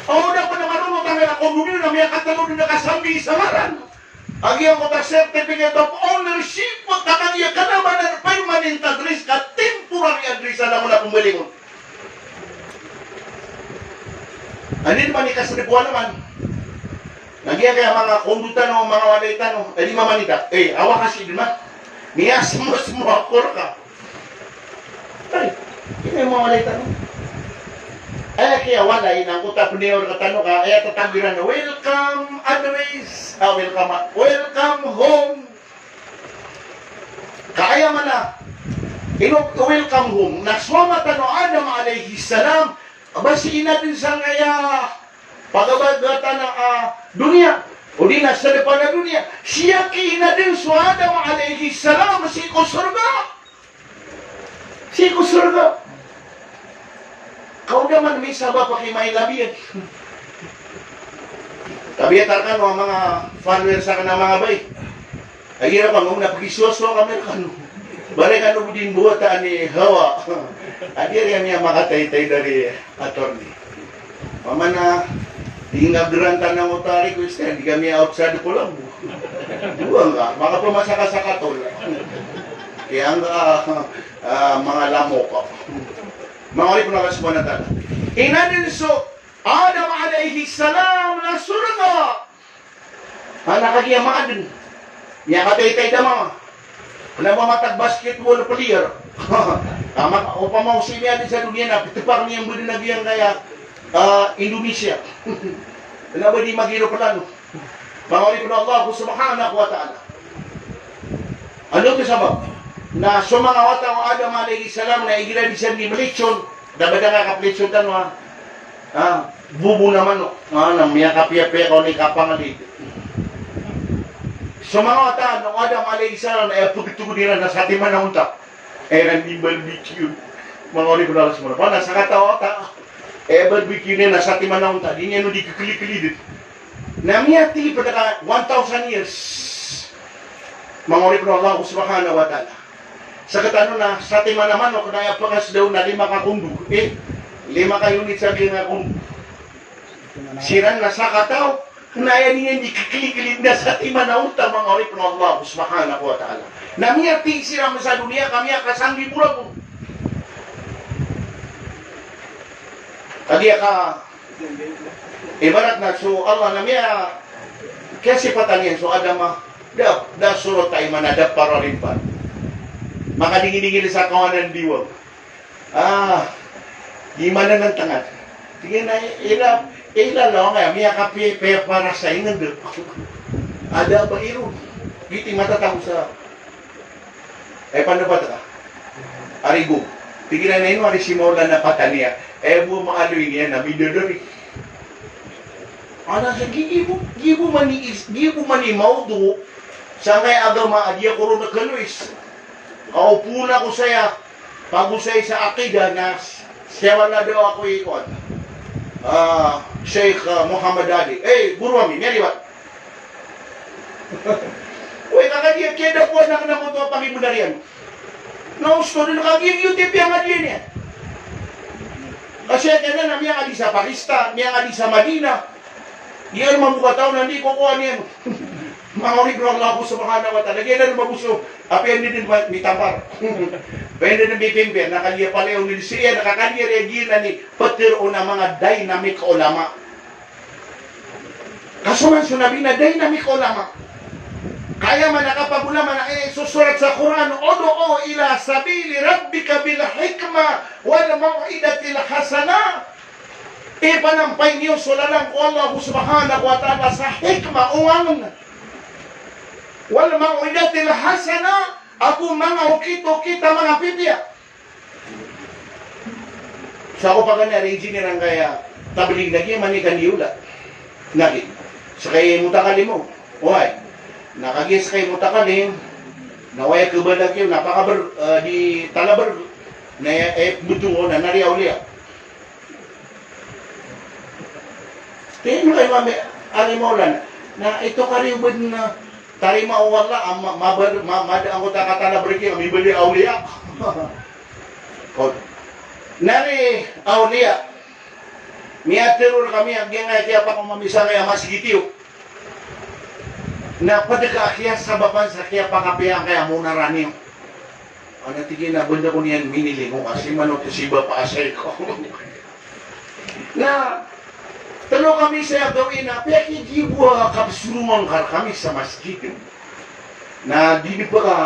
Ang una ko na marunod ang ako gumin na miya katalon na kasambi sa kanan. Agiyan ko ta certificate of ownership mo kakaniya ka naman ang permanent address ka temporary address na mo na pumalingon. Anin man ikasribuan naman. Nagiyan kaya mga kondutan o mga walita no. Di mamanita. Awa kasi din man. Niyas mo akor ka. Ay, hindi mo walita no. Kaya wala, inang utap niyo katano ka, tatagiran na, welcome address, welcome home. Kaya man na, welcome home, naswama tano Adam alayhi salam, basi natin sa ngaya, pagabagata ng dunia, o di na sa depan na dunia, siya kina din sa Adam alayhi salam, si ko surga. Kau naman may saba pa kay may labiyan. Tabiatar ka no, mga followers sa kanang mga bay. Ay gira pa nung napagisyoso kami kano. Balik ano din buhatan ni Hawa. Adir yan niya makatay-tay dari attorney. Mama na, hingag-granta na mo tari ko di kami outside ko lang. Duwa nga, maka pumasa ka sa katol. Kaya nga, mga lamok ka. Mga ulit po na kasama na tayo. Inanin so, Adam alayhi salam na surga. Nakagiyamaan din. Niya katay-tay na mga. Wala mamatag basketball player. Upang mausin niya din sa dunia na, pitipar niya yung budinagyan kaya Indonesia. Wala ba di magiro pa lang. Mga ulit po na Allah subhanahu wa ta'ala. Ano ito sabab? Na sumangawata ang Adam alayhi salam na igira di siya di melitsyon, dapat nga kaplitsyon tan bubu naman no, na miya kapya-pya ko ni kapangalit. Sumangawata ang Adam alayhi salam na pagtugo nila na sa timan na unta, di barbecue, mga uli ko na alas mo na, nasa katawata, barbecue niya na sa timan na unta, di niya no di kikili-kili din. Na miya tili pa 1,000 years, mga uli ko na Allah subhanahu wa ta'ala. Sa katano na, sa tima naman, o kunaya pangas daw na 5 ka kundu. 5 ka unit sa nga kundu. Siran na sa kataw, kunaya niya hindi kikilikilig na sa tima na unta, mga orip ng Allah, subhanahu wa ta'ala. Na miya sira mo sa dunia, kami kasanggi pura ko. Kaya ka, ibarat na, so Allah na miya, kaya sipatan yan, so adama, da surot tayo manadap para rin pa. Makadingin-dingin sa kawanan diwag. Di mana ng tangat. Sige na, ilalaw nga, miya kapi para sa inang doon. Ada ba iro? Giti matatang sa... paano ba ito ka? Arigo. Tignan na yun, arisimula na pataniya. Bu maaluin niya na midodori. Sa gibu manimaw do. Sa ngay agaw maadya ko rin na kaluis. Kaupo na ko saya, pag-usay sa akida na siya wala daw ako ikon. Sheikh Muhammad Ali. Buruami, may liwat. Uy, kakadiyan, kaya na po na mo ito pangibunarian. Gusto rin kakadiyan YouTube yung adiyan yan. Kasi kaya na miya adi sa Pakistan, miya adi sa Madina. Iyan mamukataw na hindi kukuha niyan. Mga libro ang labo sa mga nawata. Lagyan na mabuso. Apiyan din mitampar. Pwede na bipimpi. Nakaliya pala yung siya. Nakakaliya regina ni patiro na mga dynamic ulama. Kasuman sunabi na dynamic ulama. Kaya man nakapagulama na susurat sa Quran. Udu'u ila sabili rabbika bil hikma wal mau'idatil hasana. Ipanampay niyo sulalang ko Allah subhanahu wa ta'ala sa hikma uwangan. Wal mau'idatil hasana, ako mga ukito kita mga pipya. Sa ako pa gana engineer ang kaya tabling lagi manikan diula. Nagi. Sa kay mutakali mo. Oy. Nakagis kay mutakali. Naway kebalag yun napakaber di talaber na butungo na nariaw liya. Tingin mo kayo, mami, alimaulan, na ito karibad na tarima o wala, ang ko takatalabriki, ang bibili aulia. O, nari aulia, miyatirul kami, ang gengay kaya pa kung mamisa kaya mas gitiyo. Na padaka kaya sa baban sa kaya pakapiyan kaya muna raniyo. Ano tigil na banda ko niyan minili ko kasi manok siba pa asay ko. Na talo kami sa gawin na peki jiwa kapsulungan kami sa masjid. Na di pa ka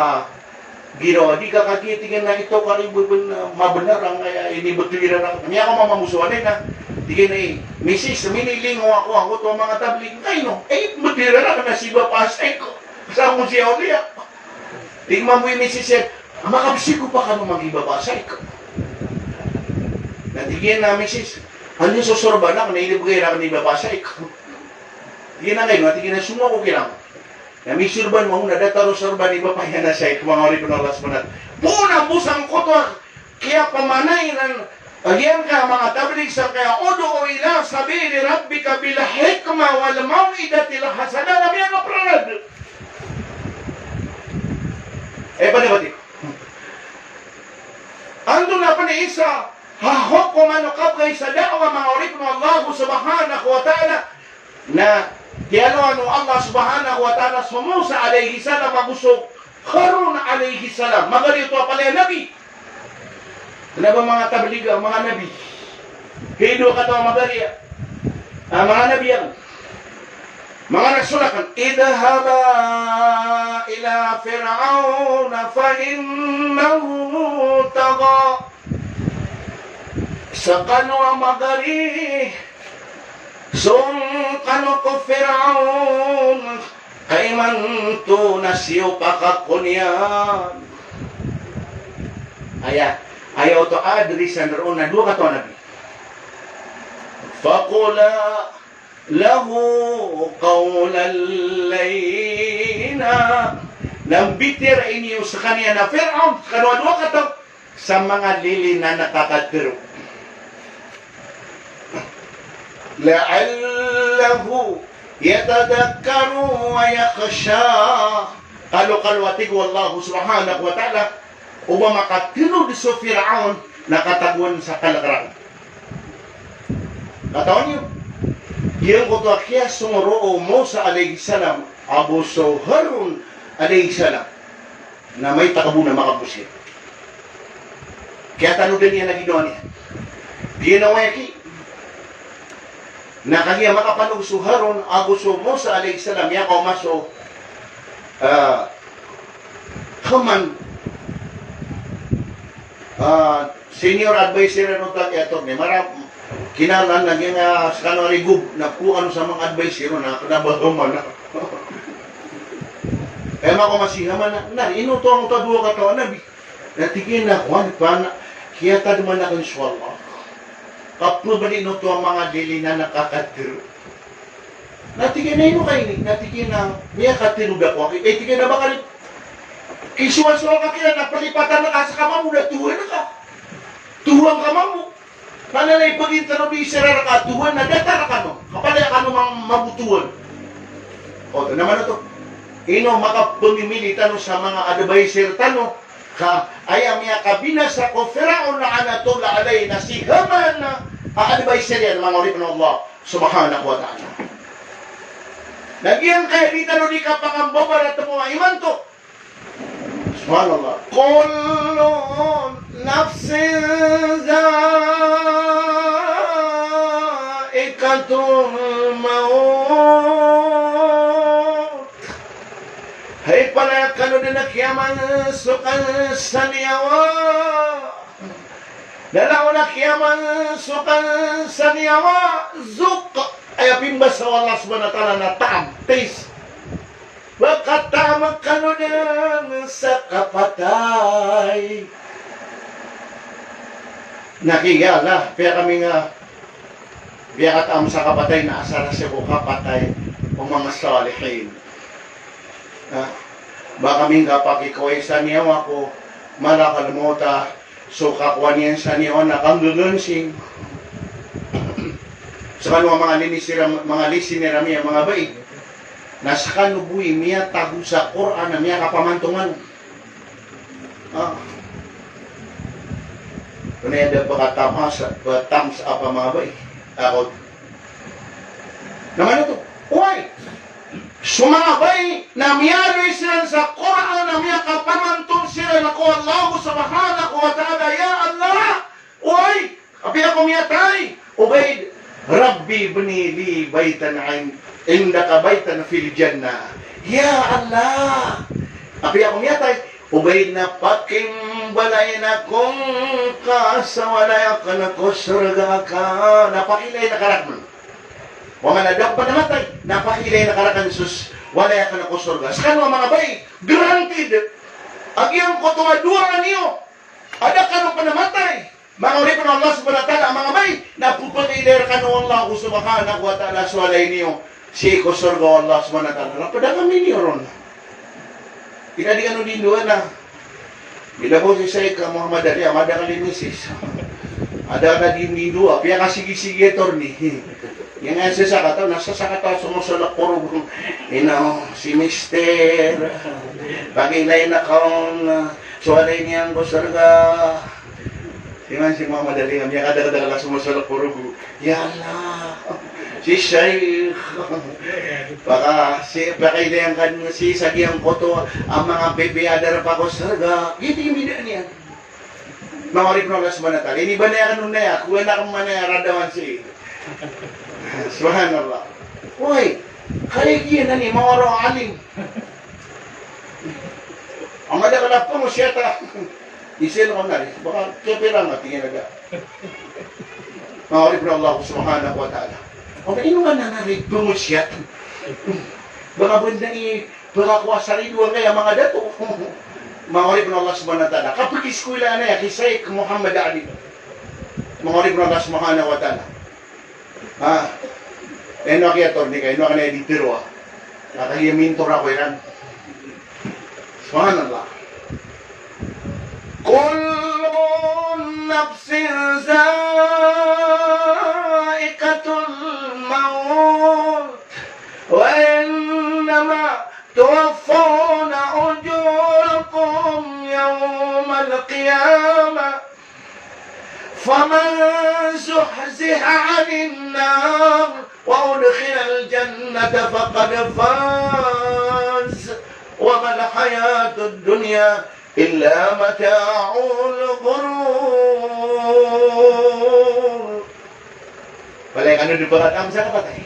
ginawa, di ka kakitingin na ito karibubun mabenar ang ini betul na niya ako mamamusuan na tigil na misis minilingo ako ang to mga tabling ay no betul na siba pa asay ko. Sa mo siya uliya. Tingnan mo yung misis makapsi ko pa kano mag-ibabasay ko. Natigyan na, misis. Ano yung susurba na, nailibugay na ibabasay ko. Tigyan na ngayon, natigyan na sumo ko kinang. Na may surban mo, nadataro surban, iba pa yan na siya, kumang ori ko ng last manat. Puna, busang ko to, kaya pamanay ng, agyan ka, mga tablig sa kaya, odo o ila, sabi ni Rabbi ka, bila hikma, wal maw'idatil hasana, na may ang apranad. Pati. Ando na pa ni isa, hahok ko manukap kay sa da'wa mga orip ng Allah subhanahu wa ta'ala na dialog ng Allah subhanahu wa ta'ala sa Musa alayhi salam magusok Harun alayhi salam magarito pala yung nabi. Ano ba mga tabliga, mga nabi? Hido ka ito magariya. Mga nabi yan. Mga nagsulakan, idhaba ila Fir'aun fa innahu taga. Sa kanwa magari, sung kano ko Fir'aun, kay man to nasiyo pakakunyan. Ayaw to adri sa naroon na dua ka to nabi. Fakula lahu qawlan layna. Nambitir inyo sa kanya na Fir'aun, kanwa-dua ka to, sa mga lili na nakakatiro. La'allahu yatadakkaru wa yakhsha. Kalwatig wallahu subhanahu wa ta'ala uba makatiro di sa Fir'aun nakataguan sa kalakaran. Katawan niyo, yung kutwakya sumuro Musa alayhi salam Abu Harun alayhi salam na may takabu na makapusin. Kaya tanong din niya na ginawa niya. Ginawaki na kanya makapanog su Harun Abu Musa alayhi salam ya ko maso kaman senior advisor ng tag-etor ni marap kinalan na nga sa kanong rigub na kung ano sa mga advisor na kanabahaman na. Kaya masihaman na inuto ang tadwa ka to, nabi. Natigin na kwan pa na, kaya taduman na kan swallah. Kapro ba inuto ang mga dili na nakakatiro. Natigin na ino kayo, natigin na, niya katiro ba ko? Tigin na ba kalit? Isuwan-suwan ka kaya, napalipatan na ka sa kamamu, natuhan na ka. Tuwang kamamu. Kanalay pag-intaro di sira ka, tuwan na data ka no. Kapalaya ka no mabutuan. O, naman na to. Ino makapamimili tano sa mga advisor tano, ka ayam ya kabinasa ko Firaun na anatola alay na si Haman na advisor yan, mga urip ng Allah subhanahu wa ta'ala. Nagyan kaya di tano di ka pangambabar at mga iman to. Subhanallah. Kullu nafsin zaikatul maut. Hay pala kanu na nakyaman sukan sa niyawa. Dalaw nakyaman sukan sa niyawa. Zuk ay apimbas sa Allah subhanahu wa ta'ala na taam, taste. Makatama ka nun sa kapatay. Nakigala, kaya kami nga biyakat sa kapatay na asara siya ko kapatay o mga salihin. Baka kaming kapakikoy sa niyaw ako malakalimuta so kakwa niyan sa niyaw na kang gagansing. Sa kanong mga listener miya, mga bay, nasa kanubuhi miya tago sa Quran na miya kapamantungan. Kung ada thumbs up ang mga bay. Ako. Naman ito. Uy! Sumabay na miyari sila sa Quran na miya kapamantun sila na ko Allah subhanahu wa ta'ala. Ya Allah! Uy! Api ako miyatay! Ubaid! Rabbi bni li baitan indaka baitan fil jannah. Ya Allah! Api ako miyatay! Ubaid na paking balay na kung kasawalay ka na ko surga ka. Napakilay na karakman. Mga nadap pa namatay. Napakilay na karakman sus. Walay ka na ko surga. Sa kanwa mga bay, granted. Agyang ko tumaduan niyo. Ada ka na pa namatay. Mga uri ko ng Allah subhanahu wa ta'ala, mga bay, napupag-ilir ka ng Allah subhanahu wa ta'ala sa walay niyo. Si ko surga Allah subhanahu wa ta'ala. Napada kami niyo ron. Tidak di kanu dinduan na. Bila po si Syekh Muhammad Ali, ada kali misis. Ada ka din dindua, piya ka sige-sige attorney. Yang nga sa sakataw, nasa sakataw sumusulak puro si Mister. Pagilay na kaon, suwalay niyang kusarga. Si Muhammad Ali, miya kada-kada sumusulak puro. Yala. Si Shaykh, baka pakailayan kan si sagyang koto ang mga bebeyadar pa ko sarga. Hindi yung bida niya. Mga rin Allah subhanahu wa ta'ala. Ini ba na yan na yan? Kuha na kang manayaradawan si Subhanallah. Uy, kaligyan na ni mga orang alim. Ang madakalap po mo siya ta. Isin ko na rin. Baka kepirang at tingin naga. Mga rin Allah subhanahu wa ta'ala. O na ino nga nanarig bumusyat. Baka bunda baka kuwasari doon kaya mga dato. Mga orib ng Allah subhanahu wa ta'ala. Kapag iskwila na yan, kisay Muhammad Ali. Mga orib ng Allah subhanahu wa ta'ala. Eno kaya torni kayo, eno ka na editero ah. Nakahiyamintor ako yan. Subhanallah. Kullu nafsin za'iqatul maut wa innama tuwaffawna ujurakum yawmal qiyamah faman zuhziha 'anil nar wa udkhila al-jannata faqad faz wa mal hayatud dunya illa mata'ul ghurur. Balay ano di barat am sa kapatay.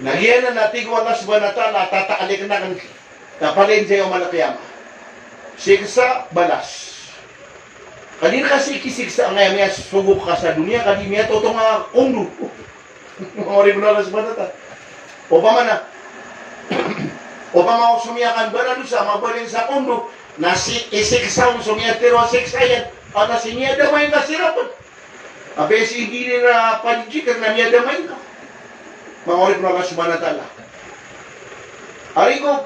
Nagiyan na natin ko Allah subhanahu wa ta'ala tataalik na kan kapalin sa iyo malakiyama. Siksa balas. Kanina kasi ikisiksa ang ngayon niya sugok ka sa dunia kadi niya totoo nga undo. Ori mo Allah subhanahu wa ta'ala. O pa man na o pa mga sumiyakan ba na sa mabalin sa undo na isiksa mo sumiyatiro siksa yan at na siya damay ka sirapon. Abe si hindi nila panjikar na niya damay ka. Mga orit mo Allah subhanahu wa ta'ala. Ari ko,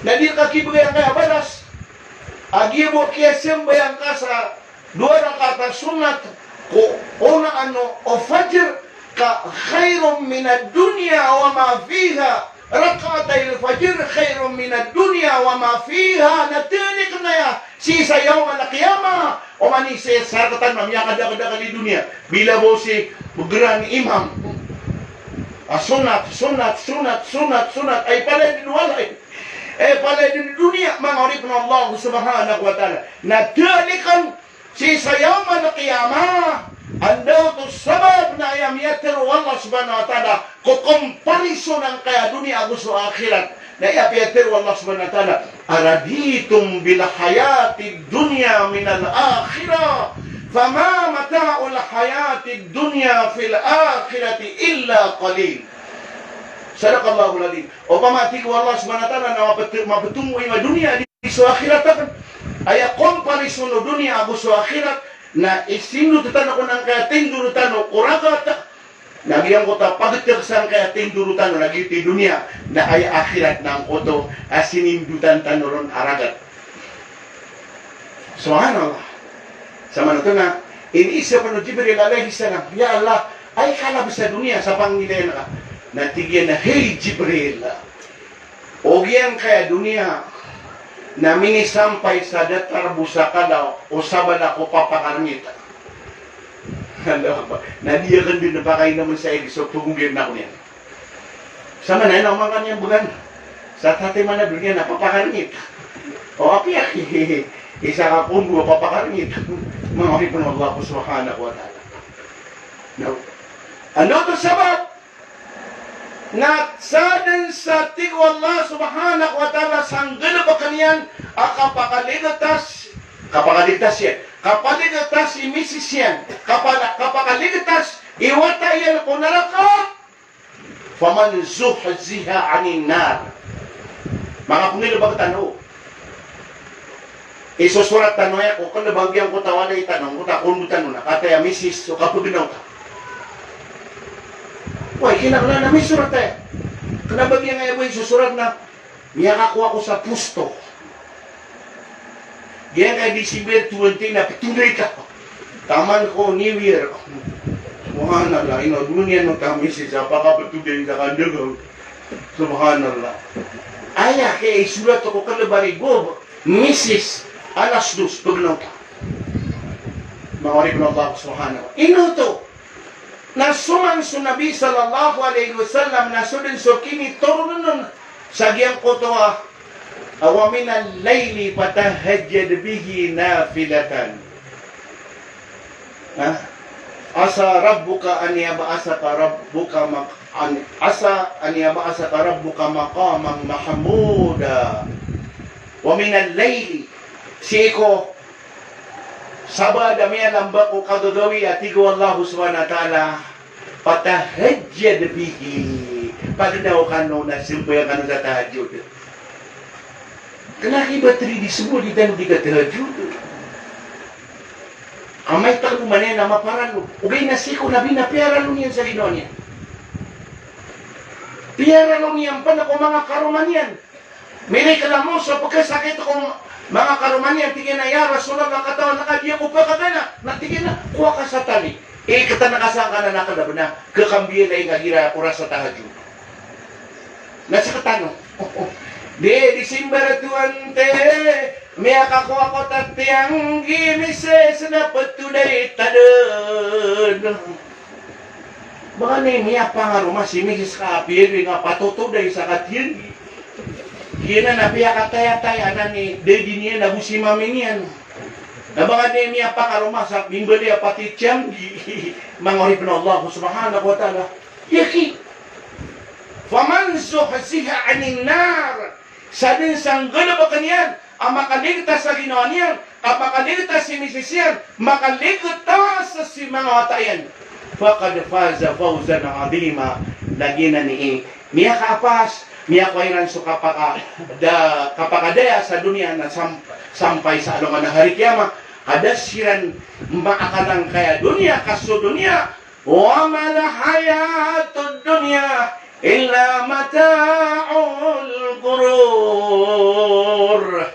nadir ka kibigay kaya balas. Agi mo kaya simbayang ka sa dua rakata sunat ko una ano o fajr ka khairum minad dunya wa ma fiha. Rakatay al-fajr khairum minad dunya wa ma fiha. Natilik na ya si sayaw al-qiyamah o mani si sarkatan mamya kada-kada di dunia bila bo si gran imam sunat ay pala din walay pala din dunia mga orip ng Allah subhanahu wa ta'ala natalikan si sayaw al-qiyamah andaw to sabab na yamiyatiru Allah subhanahu wa ta'ala kukomparison ang kaya dunia gusto akhirat na iapiyatiru Allah subhanahu wa ta'ala araditum bil hayati dunya minal akhirah fama mata'ul hayati dunya fil akhirati illa qalil. Sadaqallahu al-alim. O pamati ko Allah subhanahu wa ta'ala na mabetungo ima dunia di sa akhirat ay komparison no dunia gusto akhirat na isinu tutano ko ng kaya tindurutano kuragat nagyang ko ta pagtersan kaya tindurutano lagi ti dunia na ay akhirat ng koto asinindutan tanoron aragat. Subhanallah. Sama na ito na iniisip ano Jibril alayhi salam, Ya Allah, ay kalab sa dunia sa Panginoon ka. Natigyan na, hey Jibril, o yan kaya dunia, na minisampay sa datar busakala o sabala ko papakarmit. Alam ba? Nadiyakan din na bakay naman sa egso, tugungin na ko niyan. Sama na yun ang mga kanyang bulan. Sa tatay manabil niya, napapakarmit. O apiyak, isa ka pungo, papakarmit. Mga oripon ng Allah subhanahu wa ta'ala. Now, ano to sabab? Na sadan sa tigo Allah subhanahu wa ta'ala sanggana ba kaniyan kapakaligtas yan. Kapaliligtas si Mrs. yan. Kapakaligtas iwata yan kung naraka. Faman zuhziha anin nar. Mga pumilo ba tanong? Isusurat tanong yan kung nabagyan ko tawa na itanong ko kung tanong na kataya Mrs. o kapaginaw ka. Uy, kinakala na may surat tayo. Kanabagyan nga yung susurat na niyakakuha ko sa pusto. Ganyan kay December 20 na pituloy ka. Taman ko, New Year. Subhanallah, dunia no kami siya, pakapatuloy sa kandagang. Subhanallah. Aya, kaya isulat ako kalabari, go, Mrs. Alas dos, pagnaw ka. Mga oripon Allah, subhanallah. Inuto, nasuman sa Nabi sallallahu alaihi wasallam na sudin so kini turunun sa giyang kutuwa awa min al-layli fatahajjad bihi nafilatan. Asa rabbuka an yab'asaka rabbuka maqamang mahmuda. Wa min al-layli siko sabada miya lamba ko kagagawi at ikaw Allah subhanahu wa ta'ala patahajjad bihi pag daw kano na simpuya kano sa tahajjud kanaki ba 3D semua di dan di ka tahajjud amay tayo manin na maparan lo ugay na siko na binapiara lo niyan sa lino niya piara lo niyan pa na kung mga karuman yan may kalamo sa pagkasakit kung mga karumanyan, tingin na ya Rasulullah ng katawan, nakadiya ko pa kagana, natigin na, kuha ka sa tali. Kata nakasang ka na nakalab na, kakambiyan na yung agira oras sa tahajud. Nasa katano, December 20, may akakuha ko tatiyang gimises na patuday tadad. Baka na yung miya pa nga rumasimigis ka apir, nga patutuday sa katiyan. Kina na piya kataya-taya na ni dedi niya na busi mami niyan. Nabangan niya miya pa karuma sa bimbali pati tiyang mga oripon Allah subhanahu wa ta'ala. Yaki. Faman zuhziha anin nar. Sa din sanggala ba kanyan ang makaligtas sa ginawa niyan, ang makaligtas si Mrs. yan, makaligtas sa si mga watayan. Faqad faza fawzan adima. Lagi na ni miya kaapas niya ko ayran so kapakadaya sa dunia na sampay sa alungan na hari kiyama hadasiran maakalang kaya dunia kaso dunia wa mal hayatud dunya illa mata'ul gurur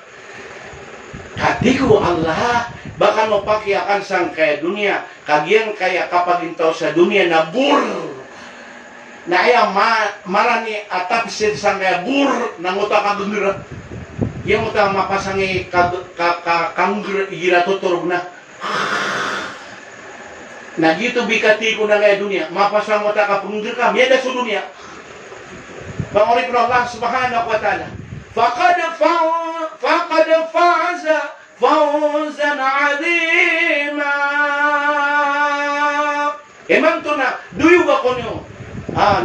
katiku Allah baka mapakiakan sang kaya dunia kagian kaya kapag intaw sa dunia na bur na iya marani atap sin sangga bur nanguta kagunira yang uta mapasangi kanggur gira tuturog na gitu bikati ko na kaya dunia mapasang uta kapunggur ka miya da sa dunia pangori ko Allah subhanahu wa ta'ala faqad faza fawzan azima emang to na duyug ako nyo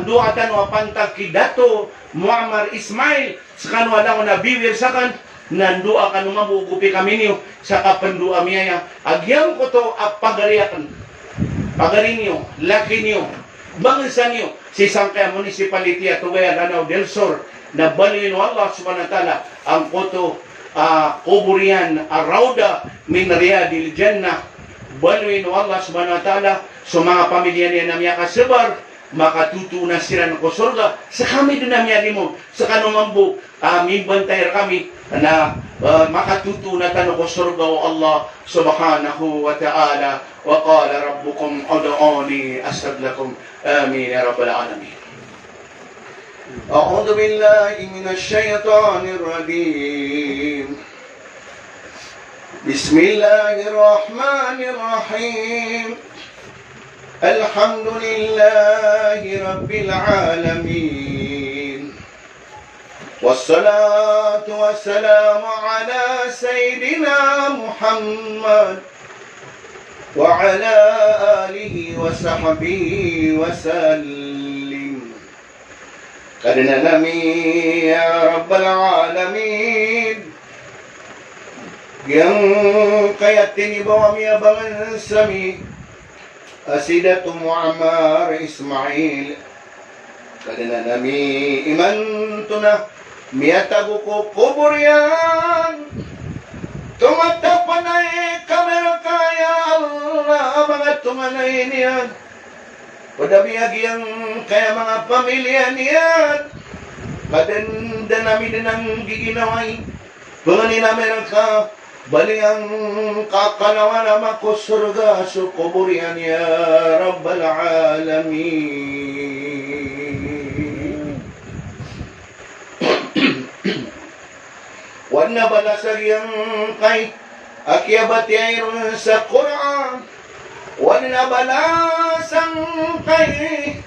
duatan wa pantag kidato Muammar Ismail sakan wala ko nabiwir sakan nandua kan mabugupi kami niyo sa kapandua miyaya agyang ko to pagariakan pagari niyo laki niyo bangsa niyo si Sangkaya Municipality at Tuwaya Lanao del Sur na baluin Allah subhanahu wa ta'ala ang koto kuburian arauda min riyadil jannah baluin Allah subhanahu wa ta'ala sa mga pamilya niya na miya kasabar makatuto na sila ng surga sa kami din na miyali mo sa kanumambo mimbantay kami na makatuto na tanong ko surga o Allah subhanahu wa ta'ala وقال ربكم ادعوني أستجب لكم آمين يا رب العالمين. أعوذ بالله من الشيطان الرجيم. بسم الله الرحمن الرحيم. الحمد لله رب العالمين، والصلاة والسلام على سيدنا محمد وعلى آله وصحبه وسلم. قد ننمي يا رب العالمين. Yang kaya tinibaw mi abangan sami Asidatu Muammar Ismail kadana nami iman tuna miyatago ko kubur yan tumatapanay kamera kaya Allah mga tumanay niyan padabiyag yang kaya mga pamilya niyan kadanda namin din ang giginaway panganin namin ang bali ang kakalawa naman ko surga sa kuburian ya Rabbal Alamin. Wan na balasag yang kay akyabat yairun sa Quran. Wan na balasang kay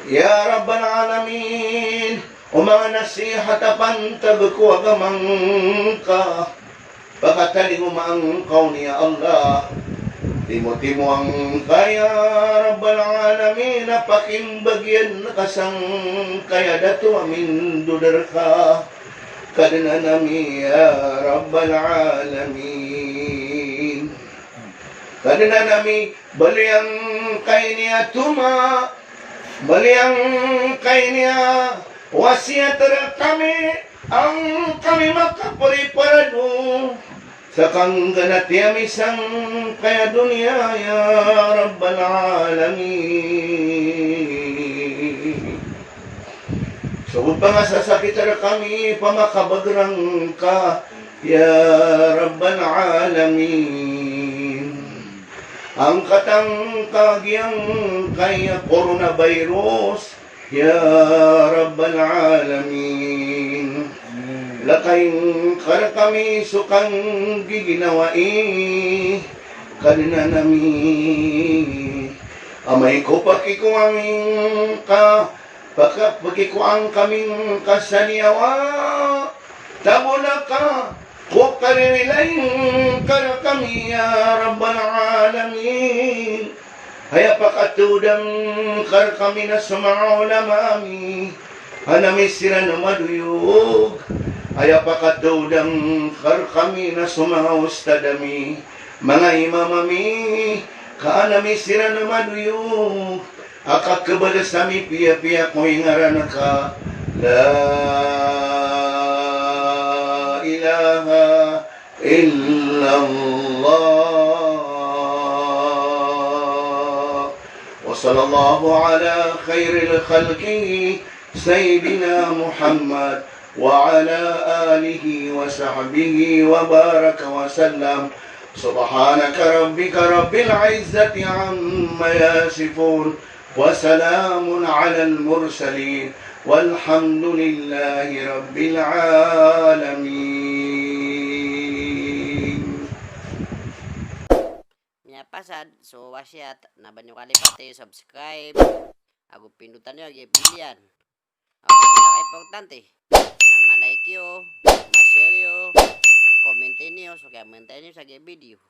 ya Rabbal Alamin. O mga nasihatapan tabko agamang ka. Pakatali mo maangkaw niya Allah. Timo-timo ang kaya Rabbal Alamin. Napakimbagyan nakasang kaya dato amin dudar ka. Kadana nami ya Rabbal Alamin. Kadana nami baliyang kay niya tuma. Baliyang kay niya wasiat kami. Ang kami makapuriparado sa kangganat yamisang kaya dunia ya Rabbal Alamin. So upang sasakit kami pamakabagrang ka ya Rabbal Alamin. Ang katangkagyang kaya coronavirus ya Rabbal Alamin. Lakaing kara kami sukang giginawai kadina nami amay ko pakikuangin ka pakikuang kaming kasaniawa tabula ka ko karinilaing kara kami ya Rabbal Alamin. Haya pakatudang kar kami na sa mga ulamami hanami sila na maduyog. Haya pakatudang kar kami na sa mga ustadami mga imamami kaanami sila na maduyog. Akakabala sami piya-piya ko ingaran ka la ilaha illallah. وصلى الله على خير الخلق سيدنا محمد وعلى آله وصحبه وبارك وسلم. سبحانك ربك رب العزة عما يصفون وسلام على المرسلين والحمد لله رب العالمين. Pasad, so wasyat na banyo kalipati, subscribe ako pindutan nyo, pilihan ako pinaka-importante na malike nyo, ma-share nyo, comment nyo, so kaya maintain nyo sa video.